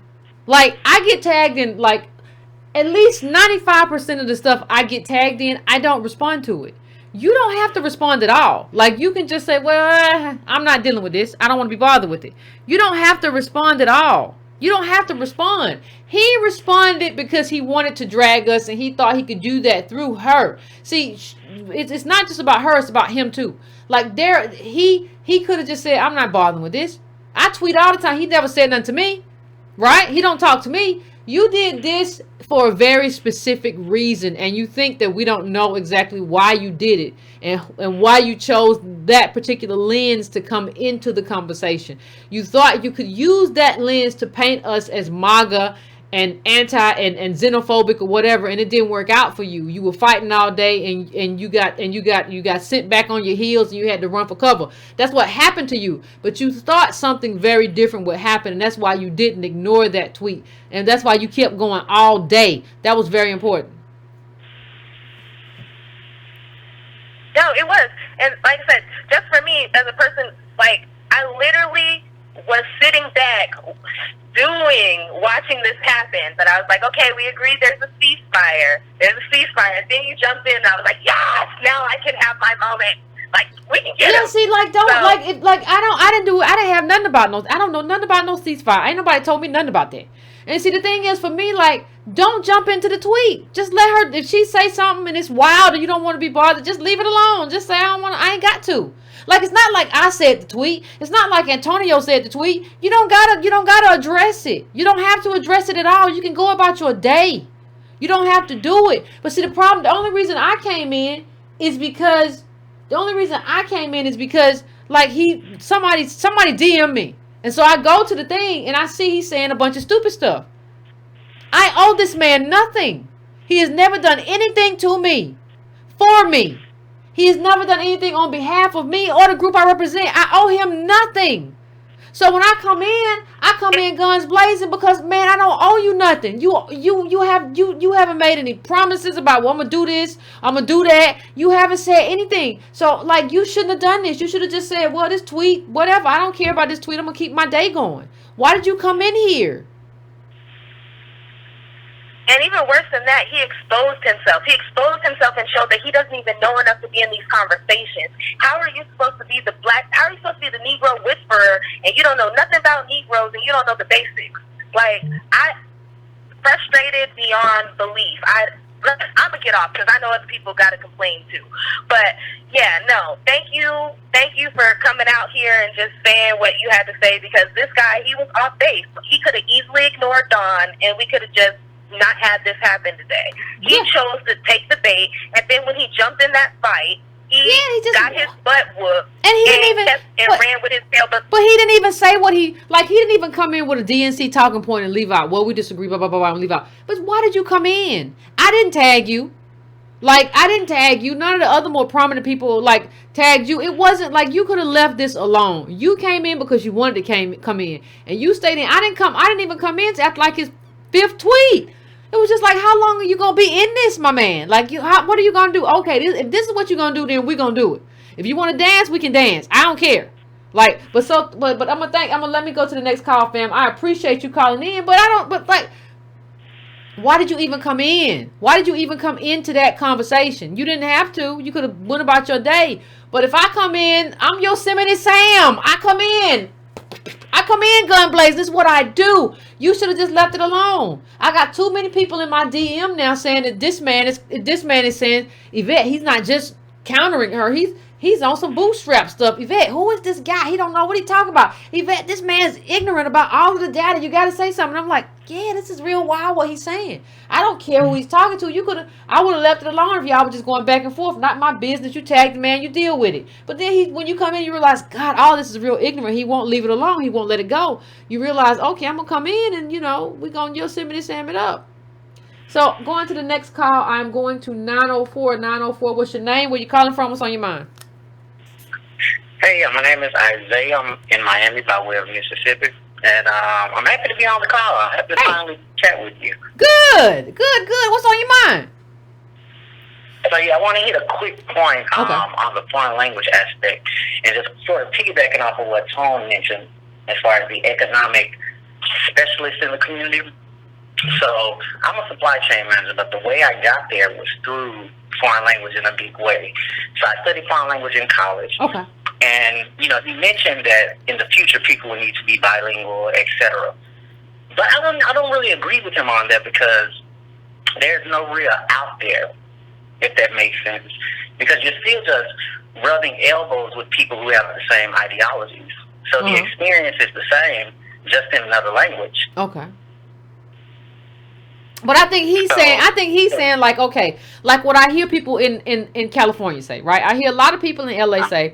Like, I get tagged in, like, at least 95% of the stuff I get tagged in, I don't respond to it. You don't have to respond at all. Like, you can just say, well, I'm not dealing with this. I don't want to be bothered with it. You don't have to respond at all. You don't have to respond. He responded because he wanted to drag us, and he thought he could do that through her. See, it's not just about her. It's about him, too. Like, he could have just said, I'm not bothering with this. I tweet all the time. He never said nothing to me. Right? He don't talk to me. You did this for a very specific reason, and you think that we don't know exactly why you did it and why you chose that particular lens to come into the conversation. You thought you could use that lens to paint us as MAGA and anti and xenophobic or whatever, and it didn't work out for you. You were fighting all day, and you got sent back on your heels, and you had to run for cover. That's what happened to you. But you thought something very different would happen, and that's why you didn't ignore that tweet, and that's why you kept going all day. That was very important. No, it was, and like I said, just for me as a person, like I literally was sitting back watching this happen, but I was like, okay, we agreed there's a ceasefire. And then you jumped in, and I was like, yes, now I can have my moment. Like, we can get him. See, like, don't, so, I didn't have nothing about no, I don't know nothing about no ceasefire. Ain't nobody told me nothing about that. And see, the thing is, for me, like, don't jump into the tweet. Just let her, if she say something and it's wild and you don't want to be bothered, just leave it alone. Just say, I ain't got to. Like, it's not like I said the tweet. It's not like Antonio said the tweet. You don't gotta address it. You don't have to address it at all. You can go about your day. You don't have to do it. But see, the only reason I came in is because like somebody DM me. And so I go to the thing and I see he's saying a bunch of stupid stuff. I owe this man nothing. He has never done anything to me, for me. He has never done anything on behalf of me or the group I represent. I owe him nothing. So when I come in guns blazing because, man, I don't owe you nothing. You haven't made any promises about, well, I'm gonna do this, I'm gonna do that. You haven't said anything. So like, you shouldn't have done this. You should have just said, well, this tweet, whatever. I don't care about this tweet. I'm gonna keep my day going. Why did you come in here? And even worse than that, he exposed himself. He exposed himself and showed that he doesn't even know enough to be in these conversations. How are you supposed to be how are you supposed to be the Negro whisperer and you don't know nothing about Negroes and you don't know the basics? Like, frustrated beyond belief. I'm gonna get off because I know other people got to complain too. But yeah, no, thank you for coming out here and just saying what you had to say, because this guy, he was off base. He could have easily ignored Dawn and we could have just not had this happen today. He chose to take the bait, and then when he jumped in that fight, he just got his butt whooped, and he didn't even ran with his tail. But he didn't even say what he didn't even come in with a DNC talking point and leave out. Well, we disagree, blah blah blah, and leave out. But why did you come in? I didn't tag you. I didn't tag you. None of the other more prominent people tagged you. It wasn't like you could have left this alone. You came in because you wanted to come in, and you stayed in. I didn't even come in after his 5th tweet. It was just like, how long are you going to be in this, my man? What are you going to do? Okay, if this is what you're going to do, then we're going to do it. If you want to dance, we can dance. I don't care. But I'm going to let me go to the next call, fam. I appreciate you calling in, why did you even come in? Why did you even come into that conversation? You didn't have to. You could have went about your day. But if I come in, I'm Yosemite Sam. I come in gun blazing. This is what I do. You should have just left it alone. I got too many people in my DM now saying that this man is saying, Yvette, he's not just countering her. He's on some bootstrap stuff. Yvette, who is this guy? He don't know what he talking about. Yvette, this man's ignorant about all of the data. You got to say something. I'm like, yeah, this is real wild what he's saying. I don't care who he's talking to. I would have left it alone if y'all were just going back and forth. Not my business. You tag the man, you deal with it. But then when you come in, you realize, God, all this is real ignorant. He won't leave it alone. He won't let it go. You realize, okay, I'm going to come in and, we're going to Yosemite Sam it up. So going to the next call, I'm going to 904. 904, what's your name? Where you calling from? What's on your mind? Hey, my name is Isaiah. I'm in Miami by way of Mississippi. And I'm happy to be on the call. I'm happy to finally chat with you. Good. What's on your mind? So, I want to hit a quick point on the foreign language aspect. And just sort of piggybacking off of what Tone mentioned as far as the economic specialist in the community. So, I'm a supply chain manager, but the way I got there was through foreign language in a big way. So, I studied foreign language in college. Okay. And, he mentioned that in the future people will need to be bilingual, etc. But I don't really agree with him on that, because there's no real out there, if that makes sense. Because you're still just rubbing elbows with people who have the same ideologies. So the experience is the same, just in another language. Okay. But I think he's saying like what I hear people in California say, right? I hear a lot of people in LA say,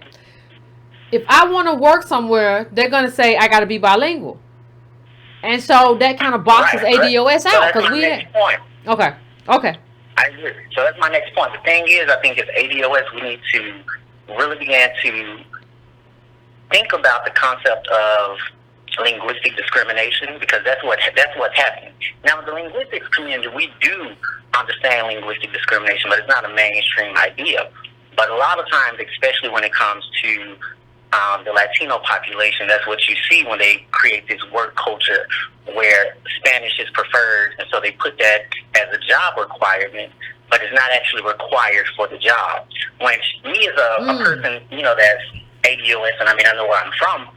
if I want to work somewhere, they're going to say I got to be bilingual. And so that kind of boxes ADOS out. So that's my next point. Okay. I agree. So that's my next point. The thing is, I think as ADOS, we need to really begin to think about the concept of linguistic discrimination, because that's what's happening. Now, in the linguistics community, we do understand linguistic discrimination, but it's not a mainstream idea. But a lot of times, especially when it comes to the Latino population, that's what you see when they create this work culture where Spanish is preferred, and so they put that as a job requirement, but it's not actually required for the job. When me as a person, that's ADOS, and I know where I'm from,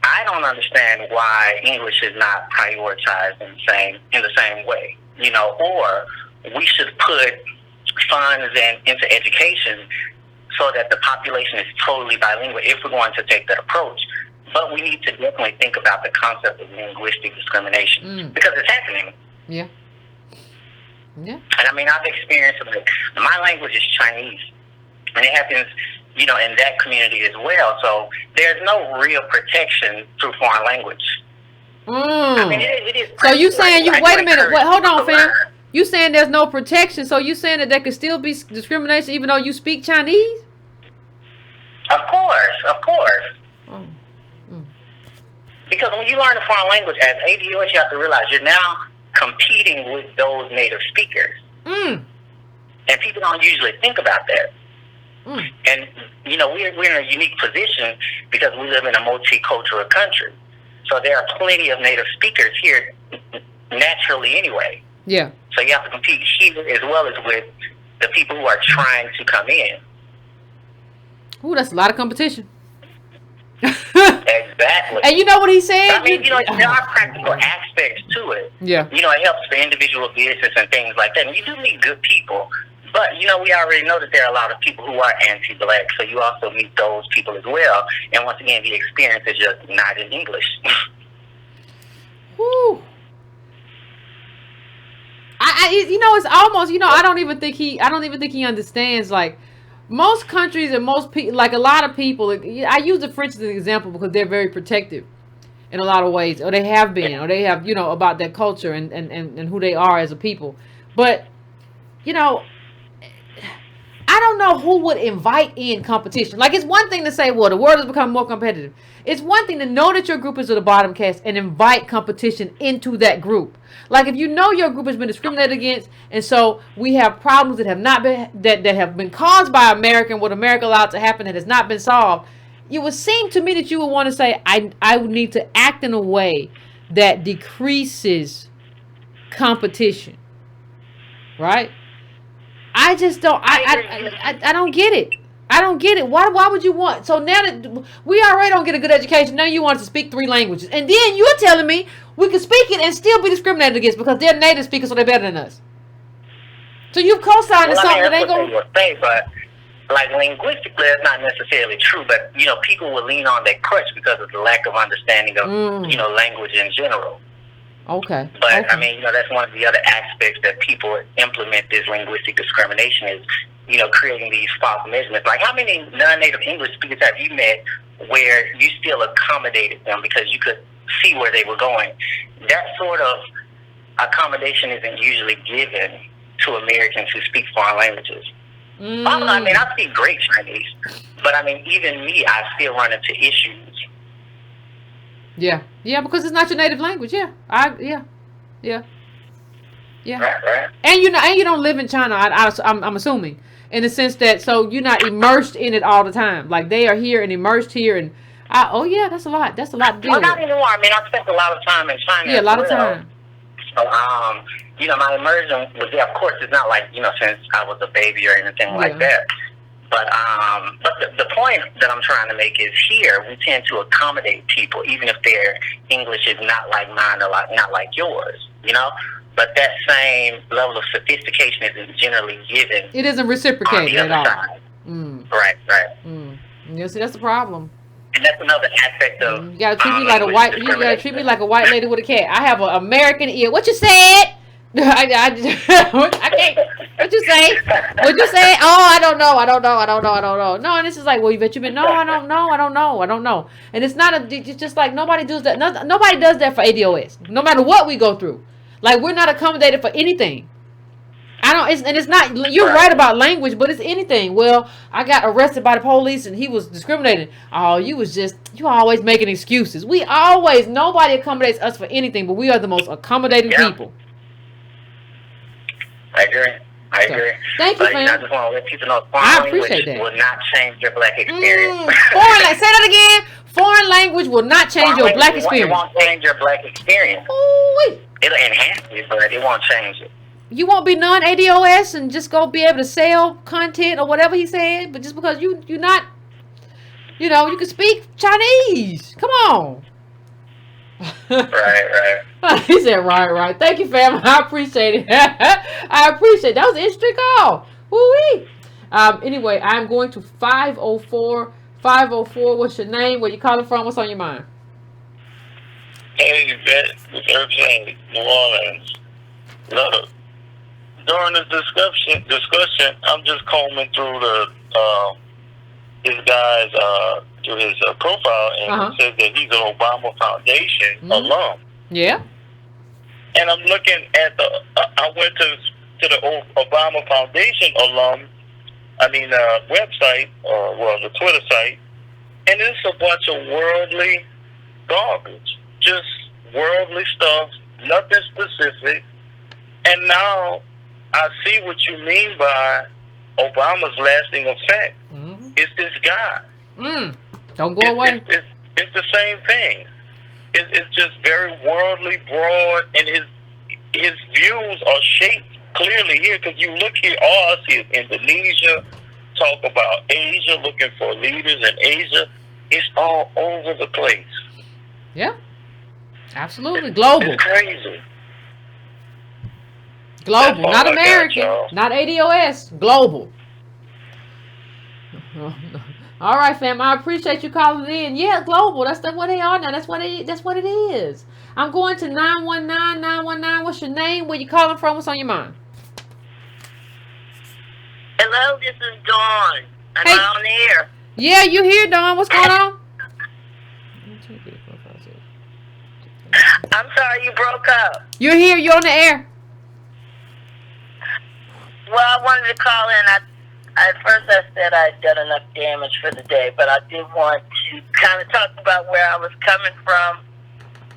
I don't understand why English is not prioritized in the same way, or we should put funds into education so that the population is totally bilingual if we're going to take that approach. But we need to definitely think about the concept of linguistic discrimination, because it's happening. Yeah. And I've experienced it. My language is Chinese, and it happens, in that community as well. So there's no real protection through foreign language. It is. So you saying wait a minute? Hold on, fam. You saying there's no protection? So you saying that there could still be discrimination even though you speak Chinese? Of course. Because when you learn a foreign language as ADOS, you have to realize you're now competing with those native speakers. And people don't usually think about that. And, we're in a unique position because we live in a multicultural country. So there are plenty of native speakers here naturally anyway. Yeah. So you have to compete here as well as with the people who are trying to come in. Ooh, that's a lot of competition. Exactly. And you know what he said? I mean, there are practical aspects to it. Yeah. It helps for individual business and things like that. And you do meet good people. But, we already know that there are a lot of people who are anti-black, so you also meet those people as well. And once again, the experience is just not in English. Whew. It's almost, I don't even think he understands, like, most countries and most people, like a lot of people, I use the French as an example because they're very protective in a lot of ways, or they have been, or they have, about their culture and who they are as a people. But, I don't know who would invite in competition. Like, it's one thing to say, well, the world has become more competitive. It's one thing to know that your group is of the bottom caste and invite competition into that group. Like, if you know your group has been discriminated against, and so we have problems that have not been that have been caused by America and what America allowed to happen that has not been solved, it would seem to me that you would want to say, I would need to act in a way that decreases competition. Right? I just don't. I don't get it. I don't get it. Why would you want? So now that we already don't get a good education, now you want us to speak 3 languages, and then you're telling me we can speak it and still be discriminated against because they're native speakers, so they're better than us. So you've co-signed something that ain't going. But like linguistically, it's not necessarily true. But people will lean on that crutch because of the lack of understanding of language in general. Okay. But, okay. I mean, that's one of the other aspects that people implement this linguistic discrimination is, creating these false measurements. Like, how many non-native English speakers have you met where you still accommodated them because you could see where they were going? That sort of accommodation isn't usually given to Americans who speak foreign languages. I mean, I speak great Chinese, but, I mean, even me, I still run into issues. Yeah, because it's not your native language. Yeah. Right. And you don't live in China. I'm assuming, in the sense that so you're not immersed in it all the time. Like they are here and immersed here, and that's a lot. That's a lot to deal with. Not anymore. I mean, I spent a lot of time in China. Yeah, a lot of time. So my immersion was there. Of course, it's not like since I was a baby or anything like that. But the point that I'm trying to make is here we tend to accommodate people even if their English is not like mine or not like yours, But that same level of sophistication isn't generally given. It isn't reciprocated at all. Side. Right. Yeah, see, that's the problem. And that's another aspect of you gotta treat me like a white. You gotta treat me like a white lady with a cat. I have an American ear. What you said? I can't. What you say? Oh, I don't know. No, and this is like, well, Yvette, you've been. No, I don't know. And it's not it's just like nobody does that. Nobody does that for ADOS. No matter what we go through, like we're not accommodated for anything. It's not. You're right about language, but it's anything. Well, I got arrested by the police and he was discriminating. Oh, you always making excuses. Nobody accommodates us for anything, but we are the most accommodating people. I agree. Thank you, fam. I just want to let people know foreign language will not change your black experience. Say that again. Foreign language will not change your black experience. It won't change your black experience. Ooh-wee. It'll enhance it, but it won't change it. You won't be non-ADOS and just go be able to sell content or whatever he said, but just because you're not, you can speak Chinese. Come on. Right. He said, right. Thank you, fam. I appreciate it. That was an interesting call. Woo-wee. Anyway, I'm going to 504. 504, what's your name? Where you calling from? What's on your mind? Hey, Yvette, it's Irving, New Orleans. Look, during the discussion, I'm just combing through his guy's through his profile, and it says that he's an Obama Foundation alum. Yeah. And I'm looking at I went to the Obama Foundation alum. Website, the Twitter site, and it's a bunch of worldly garbage, just worldly stuff, nothing specific. And now I see what you mean by Obama's lasting effect. It's this guy. Don't go away. It's the same thing. It's just very worldly, broad, and his views are shaped clearly here, because you look here, all I see is Indonesia, talk about Asia, looking for leaders in Asia. It's all over the place. Yeah. Absolutely. Global. It's crazy. Global. Not I got, American. y'all. Not ADOS. Global. All right, fam. I appreciate you calling in. Yeah, global. That's what they are now. That's what it is. I'm going to 919-919. What's your name? Where you calling from? What's on your mind? Hello, this is Dawn. I'm Hey. on the air. Yeah, you here, Dawn? What's going on? I'm sorry you broke up. You're here. You're on the air. Well, I wanted to call in. At first I said I'd done enough damage for the day, but I did want to kind of talk about where I was coming from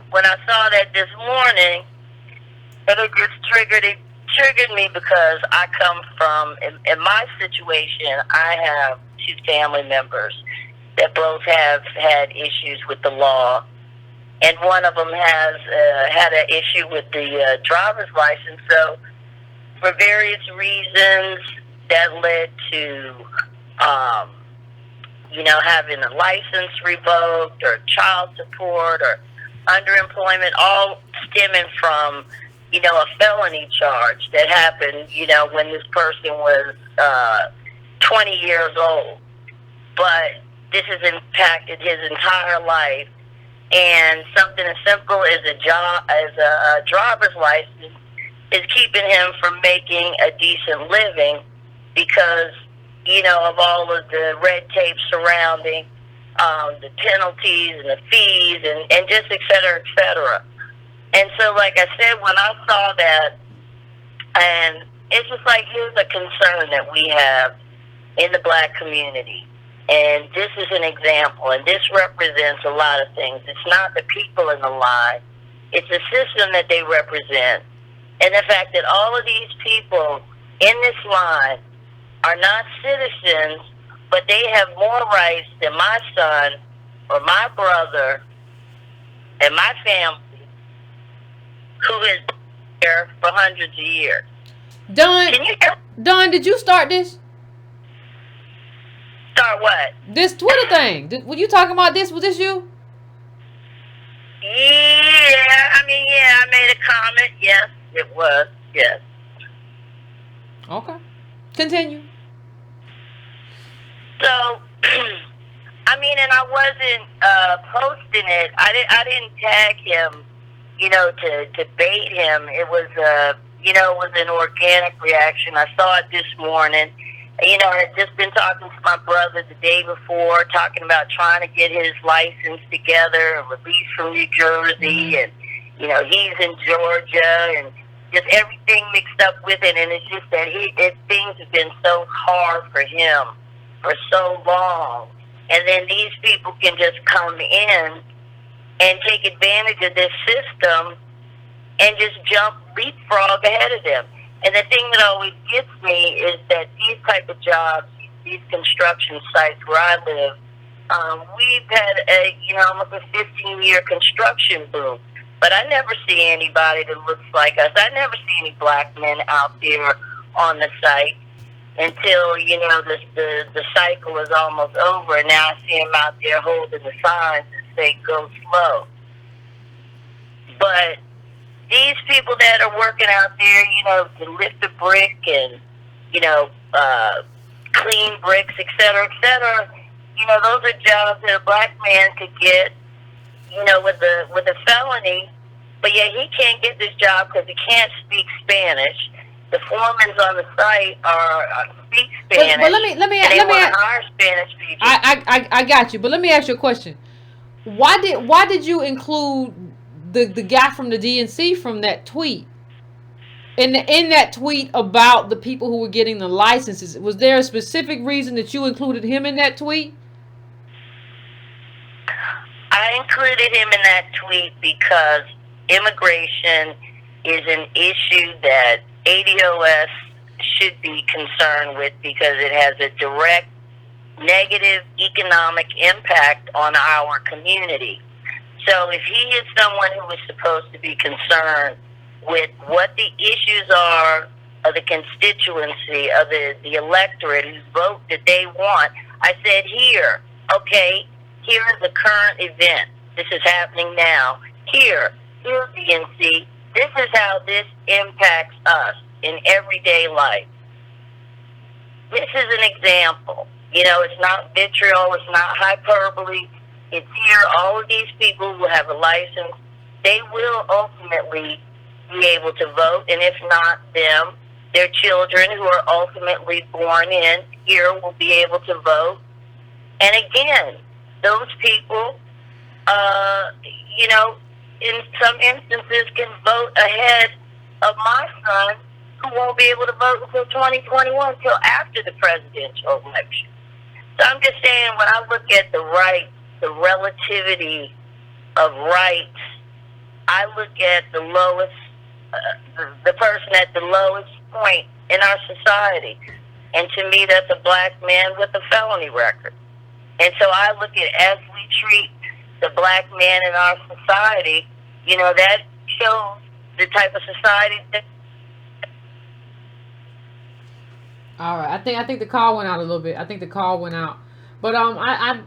when I saw that this morning, and it just triggered me because I come from, in my situation, I have two family members that both have had issues with the law, and one of them has had an issue with the driver's license. So for various reasons, that led to, having a license revoked, or child support, or underemployment, all stemming from, a felony charge that happened, when this person was 20 years old. But this has impacted his entire life, and something as simple as a driver's license is keeping him from making a decent living because, of all of the red tape surrounding the penalties and the fees and just et cetera, et cetera. And so, like I said, when I saw that, and it's just like, here's a concern that we have in the black community. And this is an example, and this represents a lot of things. It's not the people in the line. It's the system that they represent. And the fact that all of these people in this line are not citizens, but they have more rights than my son or my brother and my family, who has been here for hundreds of years. Don, did you start this? Start what? This Twitter thing. Were you talking about this? Was this you? Yeah, I made a comment. Yes, it was. Yes. Okay. Continue. So, and I wasn't posting it. I didn't tag him, to bait him. It was, it was an organic reaction. I saw it this morning. I had just been talking to my brother the day before, talking about trying to get his license together, released from New Jersey, and, he's in Georgia, and just everything mixed up with it. And it's just that things have been so hard for him for so long. And then these people can just come in and take advantage of this system and just leapfrog ahead of them. And the thing that always gets me is that these type of jobs, these construction sites where I live, we've had almost a 15-year construction boom. But I never see anybody that looks like us. I never see any black men out there on the site until, the cycle is almost over. And now I see them out there holding the signs that say, go slow. But these people that are working out there, to lift a brick and, clean bricks, et cetera, those are jobs that a black man could get, with a felony. But yet he can't get this job because he can't speak Spanish. The foremans on the site speak Spanish. But let me hire Spanish people. I got you. But let me ask you a question. Why did you include the guy from the DNC from that tweet? In that tweet about the people who were getting the licenses, was there a specific reason that you included him in that tweet? I included him in that tweet because immigration is an issue that ADOS should be concerned with because it has a direct negative economic impact on our community. So if he is someone who is supposed to be concerned with what the issues are of the constituency, of the electorate whose vote that they want. I said, here is the current event. This is happening now. Here's DNC. This is how this impacts us in everyday life. This is an example. It's not vitriol. It's not hyperbole. It's here. All of these people who have a license, they will ultimately be able to vote. And if not them, their children who are ultimately born in here will be able to vote. And again, those people, in some instances can vote ahead of my son, who won't be able to vote until 2021, until after the presidential election. So I'm just saying, when I look at the rights, the relativity of rights, I look at the lowest, the person at the lowest point in our society. And to me, that's a black man with a felony record. And so I look at, as we treat the black man in our society, that shows the type of society that. All right, I think the call went out a little bit. I think the call went out, but I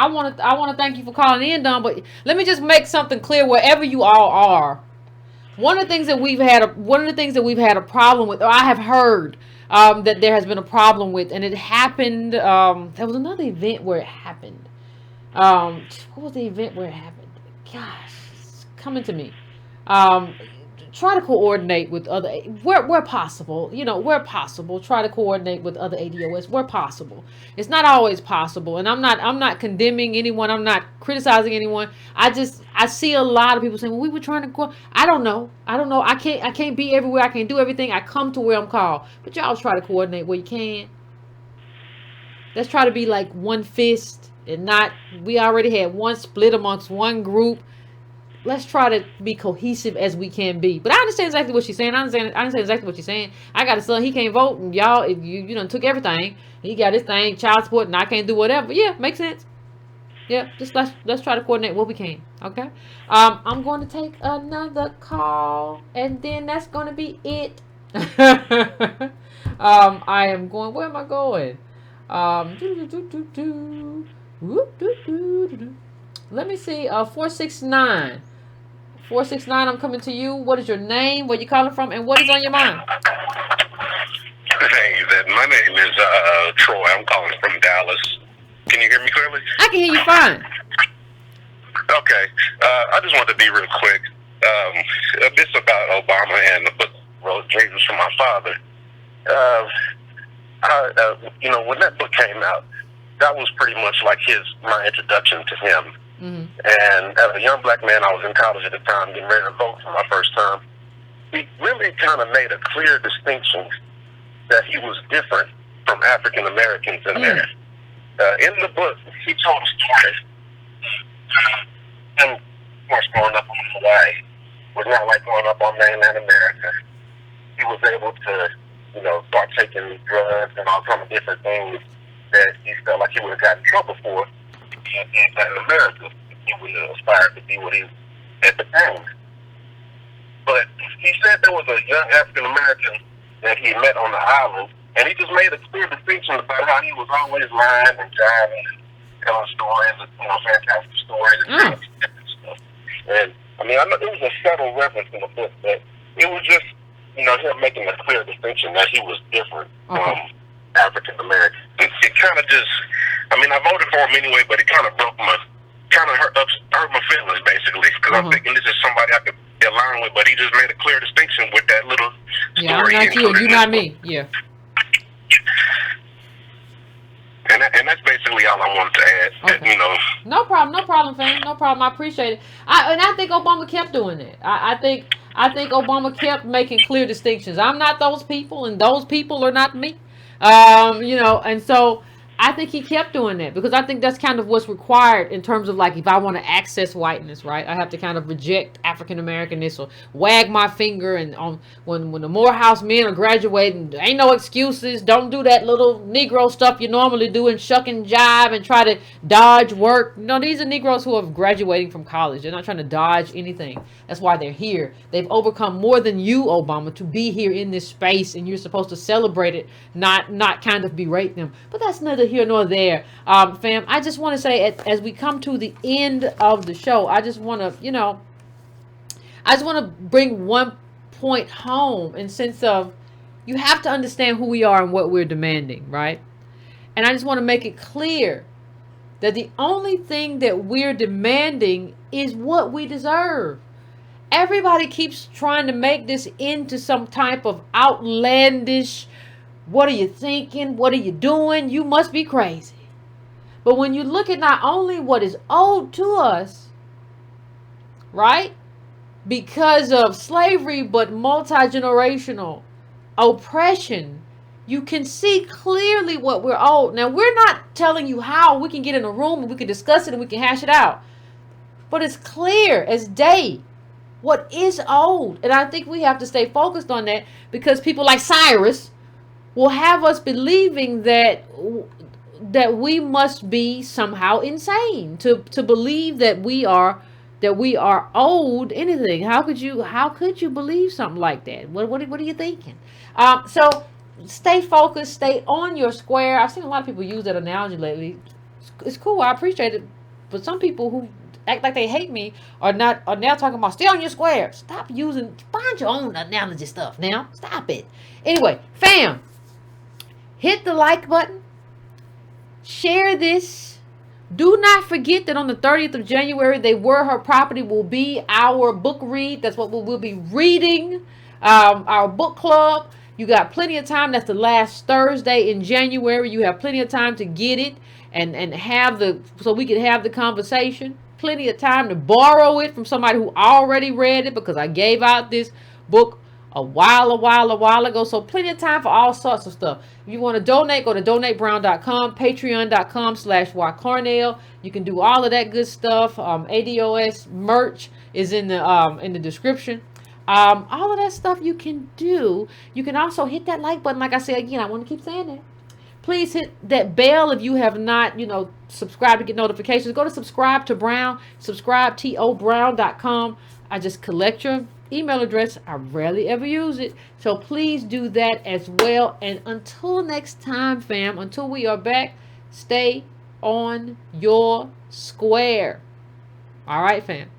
want to thank you for calling in, Don. But let me just make something clear wherever you all are. One of the things that we've had a problem with, or I have heard that there has been a problem with, and it happened. There was another event where it happened. What was the event where it happened? Gosh, it's coming to me. Try to coordinate with other, where possible, where possible, try to coordinate with other ADOS where possible. It's not always possible, and I'm not condemning anyone. I'm not criticizing anyone. I see a lot of people saying, well, we were trying to go. I don't know. I can't be everywhere. I can't do everything. I come to where I'm called, but y'all try to coordinate where you can. Let's try to be like one fist and not, we already had one split amongst one group. Let's try to be cohesive as we can be. But I understand exactly what she's saying. I understand exactly what she's saying. I got a son, he can't vote, and y'all, if you done took everything. He got his thing, child support, and I can't do whatever. Yeah, makes sense. Yeah, just let's try to coordinate what we can. Okay. I'm going to take another call, and then that's going to be it. I am going. Where am I going? Let me see. 469. 469, I'm coming to you. What is your name? Where you calling from? And what is on your mind? Hey, Yvette. My name is Troy. I'm calling from Dallas. Can you hear me clearly? I can hear you fine. Okay. I just wanted to be real quick. This about Obama and the book Road Dreams from My Father. When that book came out, that was pretty much like my introduction to him. Mm-hmm. And as a young black man, I was in college at the time, getting ready to vote for my first term. He really kind of made a clear distinction that he was different from African Americans in there. In the book, he told a story. And of course, growing up in Hawaii was not like growing up on mainland America. He was able to, partake in drugs and all kinds of different things that he felt like he would have gotten in trouble for. In America, he would aspire to be what he at the time. But he said there was a young African American that he met on the island, and he just made a clear distinction about how he was always lying and jiving and telling stories, fantastic stories and different stuff. And I know it was a subtle reference in the book, but it was just him making a clear distinction that he was different from African American. It kind of just, I voted for him anyway, but it kind of hurt my feelings basically, because I'm thinking this is somebody I could align with, but he just made a clear distinction with that little story. Yeah, I'm not you, you're not me. Yeah. And that's basically all I wanted to add. Okay. No problem, fam. No problem. I appreciate it. I think Obama kept doing it. I think Obama kept making clear distinctions. I'm not those people, and those people are not me. And so I think he kept doing that, because I think that's kind of what's required in terms of, like, if I want to access whiteness, right? I have to kind of reject African Americanness or wag my finger. And when the Morehouse men are graduating, ain't no excuses. Don't do that little Negro stuff you normally do and shuck and jive and try to dodge work. No, these are Negroes who are graduating from college. They're not trying to dodge anything. That's why they're here. They've overcome more than you, Obama, to be here in this space, and you're supposed to celebrate it, not kind of berate them. But that's neither here nor there. Fam, I just want to say, as we come to the end of the show, I just want to, bring one point home in sense of you have to understand who we are and what we're demanding, right? And I just want to make it clear that the only thing that we're demanding is what we deserve. Everybody keeps trying to make this into some type of outlandish, what are you thinking? What are you doing? You must be crazy. But when you look at not only what is owed to us, right, because of slavery, but multi-generational oppression, you can see clearly what we're owed. Now, we're not telling you how. We can get in a room and we can discuss it and we can hash it out. But it's clear as day what is owed. And I think we have to stay focused on that, because people like Cyrus will have us believing that we must be somehow insane to believe that we are owed anything. How could you believe something like that? What are you thinking? So stay focused, stay on your square. I've seen a lot of people use that analogy lately. It's cool, I appreciate it. But some people who act like they hate me are now talking about stay on your square. Stop find your own analogy stuff now. Stop it. Anyway, fam, hit the like button. Share this. Do not forget that on the 30th of January, They Were Her Property will be our book read. That's what we'll be reading. Our book club. You got plenty of time. That's the last Thursday in January. You have plenty of time to get it and so we can have the conversation. Plenty of time to borrow it from somebody who already read it, because I gave out this book a while ago. So plenty of time for all sorts of stuff. If you want to donate, go to donatebrown.com, patreon.com/ycornell. You can do all of that good stuff. ADOS merch is in the description. All of that stuff you can do. You can also hit that like button. Like I said again, I want to keep saying that. Please hit that bell if you have not, subscribed to get notifications. Go to subscribe to Brown, subscribe.tobrown.com. I just collect your email address. I rarely ever use it. So please do that as well. And until next time, fam, until we are back, stay on your square. All right, fam.